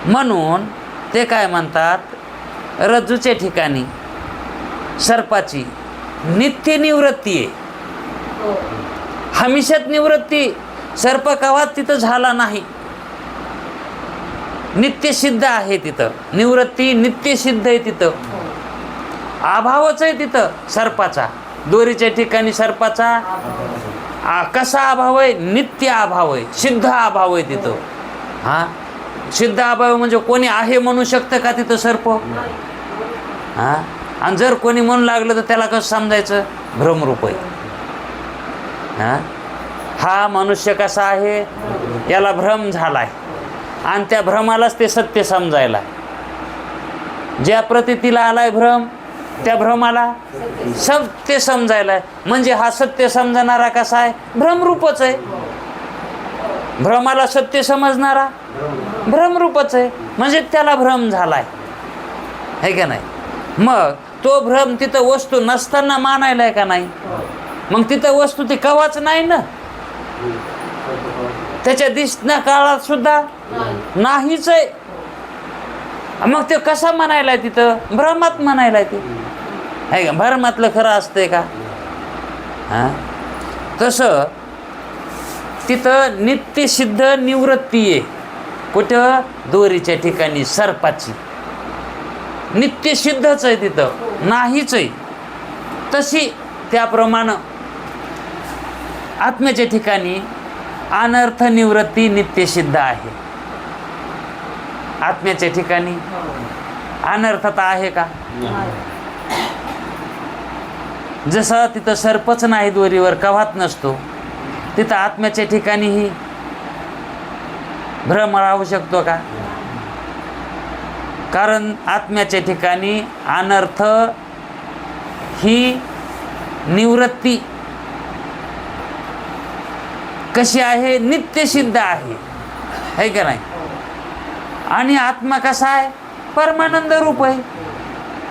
म्हणून ते काय म्हणतात, रज्जूच्या ठिकाणी सर्पाची नित्य निवृत्ती आहे, हमेशात निवृत्ती. सर्प कवात तिथं झाला नाही, नित्य सिद्ध आहे तिथं, निवृत्ती नित्य सिद्ध आहे तिथं. अभावच आहे तिथं सर्पाचा, दोरीच्या ठिकाणी सर्पाचा कसा अभाव आहे? नित्य अभाव आहे, सिद्ध अभाव आहे तिथं. हां, सिद्ध अभाव म्हणजे कोणी आहे म्हणू शकतं का तिथं सर्प? हां, आणि जर कोणी म्हणू लागलं तर त्याला कसं समजायचं? भ्रमरूप आहे. हां, हा मनुष्य कसा आहे? याला भ्रम झालाय, आणि त्या भ्रमालाच ते सत्य समजायला. ज्या प्रतीतीला आलाय भ्रम, त्या भ्रमाला सत्य समजायला. म्हणजे हा सत्य समजणारा कसा आहे? भ्रमरूपच आहे. भ्रमाला सत्य समजणारा भ्रमरूपच आहे, म्हणजे त्याला भ्रम झालाय, है का नाही? मग तो भ्रम तिथं वस्तू नसताना मानायलाय का नाही? मग तिथं वस्तू ती कवाच नाही ना, त्याच्या दिसण्या काळात सुद्धा नाहीच आहे. मग ते कसा म्हणायलाय? तिथं भ्रमात म्हणायलाय ते, आहे का? भ्रमातलं खरं असतंय का? हां, तसं तिथं नित्यसिद्ध निवृत्ती आहे. कुठं? दोरीच्या ठिकाणी सर्पाची नित्यसिद्धच आहे, तिथं नाहीच आहे. तशी त्याप्रमाणे आत्म्याच्या ठिकाणी अनर्थ निवृत्ती नित्यसिद्ध आहे. आत्म्याच्या ठिकाणी अनर्थता आहे का? जसं तिथं सर्पच नाही, दोरीवर कव्हात नसतो, तिथं आत्म्याच्या ठिकाणीही भ्रम राहू शकतो का? कारण आत्म्याच्या ठिकाणी अनर्थ ही निवृत्ती कशी आहे? नित्यसिद्ध आहे का नाही? आणि आत्मा कसा आहे? परमानंद रूप आहे.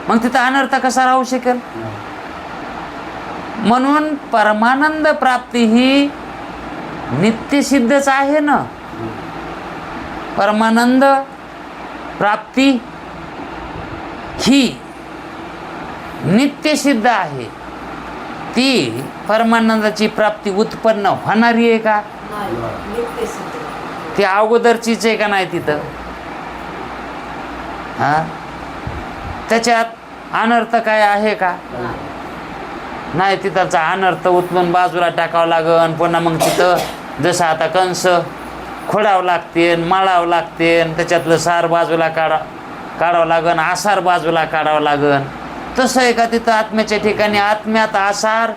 मग तिथं अनर्थ कसा राहू शकेल? म्हणून परमानंद प्राप्ती ही नित्यसिद्धच आहे ना. परमानंद प्राप्ती ही नित्यसिद्ध आहे. ती परमानंदाची प्राप्ती उत्पन्न होणारी आहे का? ती अगोदरचीच आहे का नाही तिथं? हां, त्याच्यात अनर्थ काय आहे का? नाही. तिथंचा अनर्थ उचलून बाजूला टाकावं लागन. पुन्हा मग तिथं जसं आता कंस खोडावं लागते, माळावं लागते, त्याच्यातलं सार बाजूला काढावं लागन, आसार बाजूला काढावं लागन. तसं आहे का तिथं आत्म्याच्या ठिकाणी? आत्म्यात आसार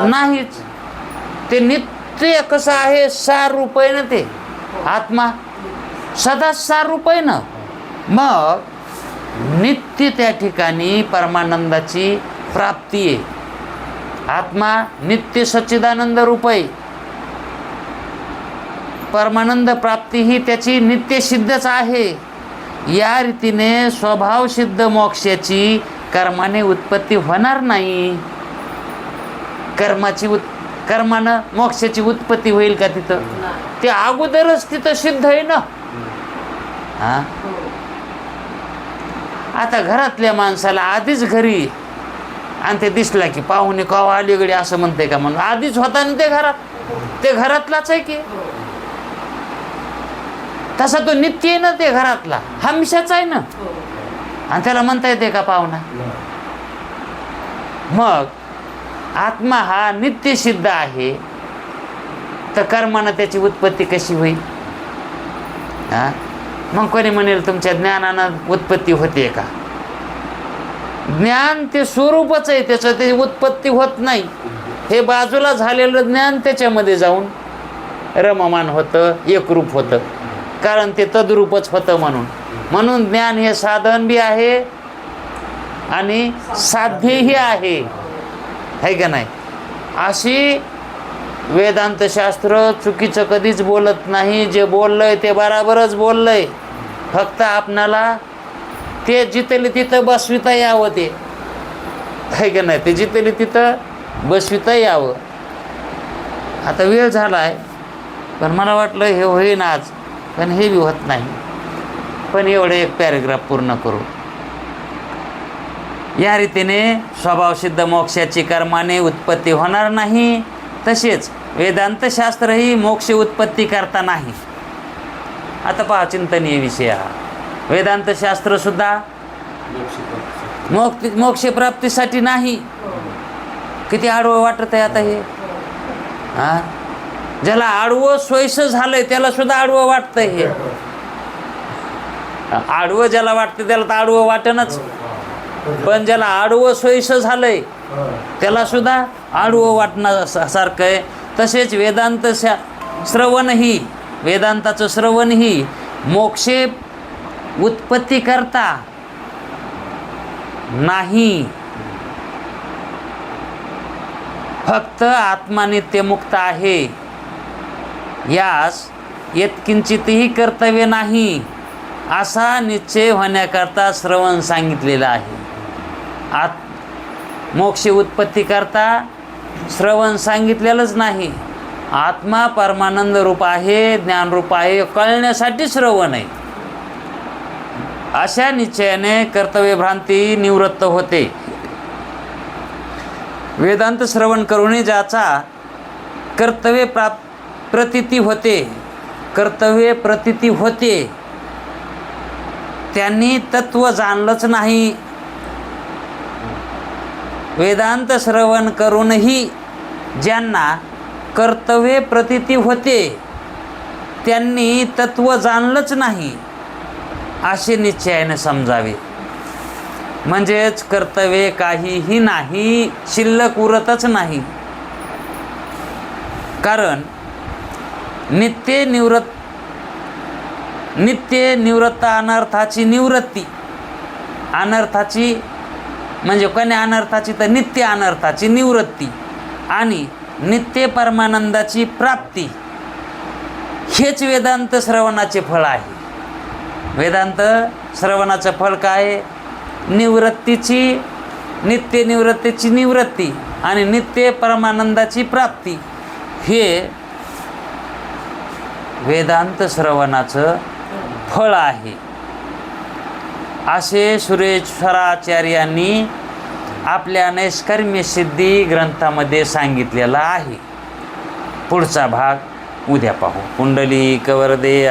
नाहीच. ते नित्य कसं आहे? सार रूप आहे ना ते. आत्मा सदाच सार रूप आहे ना. मग नित्य त्या ठिकाणी परमानंदाची प्राप्ती आहे. आत्मा नित्य सच्चिदानंद रूप आहे. परमानंद प्राप्ती ही त्याची नित्यसिद्धच आहे. या रीतीने स्वभावसिद्ध मोक्षाची कर्माने उत्पत्ती होणार नाही. कर्मानं मोक्षाची उत्पत्ती होईल का तिथं? ते अगोदरच तिथं सिद्ध आहे ना. हा, आता घरातल्या माणसाला आधीच घरी आणि ते दिसला की पाहुणे कवा आली गडी असं म्हणते का? म्हणून आधीच होता ना ते घरात, ते घरातलाच आहे की. तसा तो नित्य आहे ना, ते घरातला हमेशाच आहे ना. आणि त्याला म्हणता येते का पाहुणा? मग आत्मा हा नित्य सिद्ध आहे, तर कर्मानं त्याची उत्पत्ती कशी होईल? हा, मग कोणी म्हणेल तुमच्या ज्ञानानं उत्पत्ती होते का? ज्ञान ते स्वरूपच आहे त्याचं, त्याची उत्पत्ती होत नाही. हे बाजूला झालेलं ज्ञान त्याच्यामध्ये जाऊन रममान होतं, एकरूप होतं. कारण ते तद्रूपच होतं. म्हणून ज्ञान हे साधन बी आहे आणि साध्यही आहे का नाही? अशी वेदांतशास्त्र चुकीचं कधीच बोलत नाही. जे बोललंय ते बराबरच बोललंय. फक्त आपणाला ते जिथले तिथं बसविता यावं, ते आहे का नाही? ते जिथले तिथं बसविता यावं. आता वेळ झाला आहे, पण मला वाटलं हे होईन आज, पण हे बी होत नाही. पण एवढे एक पॅरेग्राफ पूर्ण करू. या रीतीने स्वभावसिद्ध मोक्षाची कर्माने उत्पत्ती होणार नाही. तसेच वेदांतशास्त्रही मोक्ष उत्पत्ती करता नाही. आता पहा, चिंतनीय विषय हा. वेदांतशास्त्रसुद्धा मोक्षप्राप्तीसाठी नाही. किती आडवं वाटत आहे आता हे. हां, ज्याला आडवं सोयीचं झालंय त्याला सुद्धा आडवं वाटतंय. हे आडवं ज्याला वाटतं त्याला तर आडवं वाटेनच, पण ज्याला आडवं सोयीचं झालंय त्याला सुद्धा आडवं वाटण्यासारखं आहे. तसेच वेदांताचं श्रवणही मोक्षे उत्पत्ती करता नाही. फक्त आत्मा नित्यमुक्त आहे, यास यत्किंचितही कर्तव्य नाही असा निश्चय होण्याकरता श्रवण सांगितलेला आहे. मोक्ष उत्पत्ती करता श्रवण सांगितलेलंच नाही. आत्मा परमानंद रूप आहे, ज्ञानरूप आहे, कळण्यासाठी श्रवण आहे. अशा निश्चयाने कर्तव्य भ्रांती निवृत्त होते. वेदांत श्रवण करूनही ज्याचा कर्तव्य प्रतीती होते त्यांनी तत्व जाणलंच नाही. वेदांत श्रवण करूनही ज्यांना कर्तव्य प्रतीती होते त्यांनी तत्व जाणलंच नाही असे निश्चयाने समजावे. म्हणजेच कर्तव्य काहीही नाही, शिल्लक उरतच नाही. कारण नित्य निवृत्त अनर्थाची निवृत्ती, अनर्थाची म्हणजे कोण्या अनर्थाची तर नित्य अनर्थाची निवृत्ती आणि नित्य परमानंदाची प्राप्ती हेच वेदांत श्रवणाचे फळ आहे. वेदांत श्रवणाचं फळ काय? निवृत्तीची, नित्य निवृत्तीची निवृत्ती आणि नित्य परमानंदाची प्राप्ती हे वेदांत श्रवणाचं फळ आहे असे सुरेश्वराचार्यांनी आपल्या नैष्कर्म्य सिद्धी ग्रंथामध्ये सांगितलेला आहे. पुढचा भाग उद्या पाहू. पुंडलिक वरदे.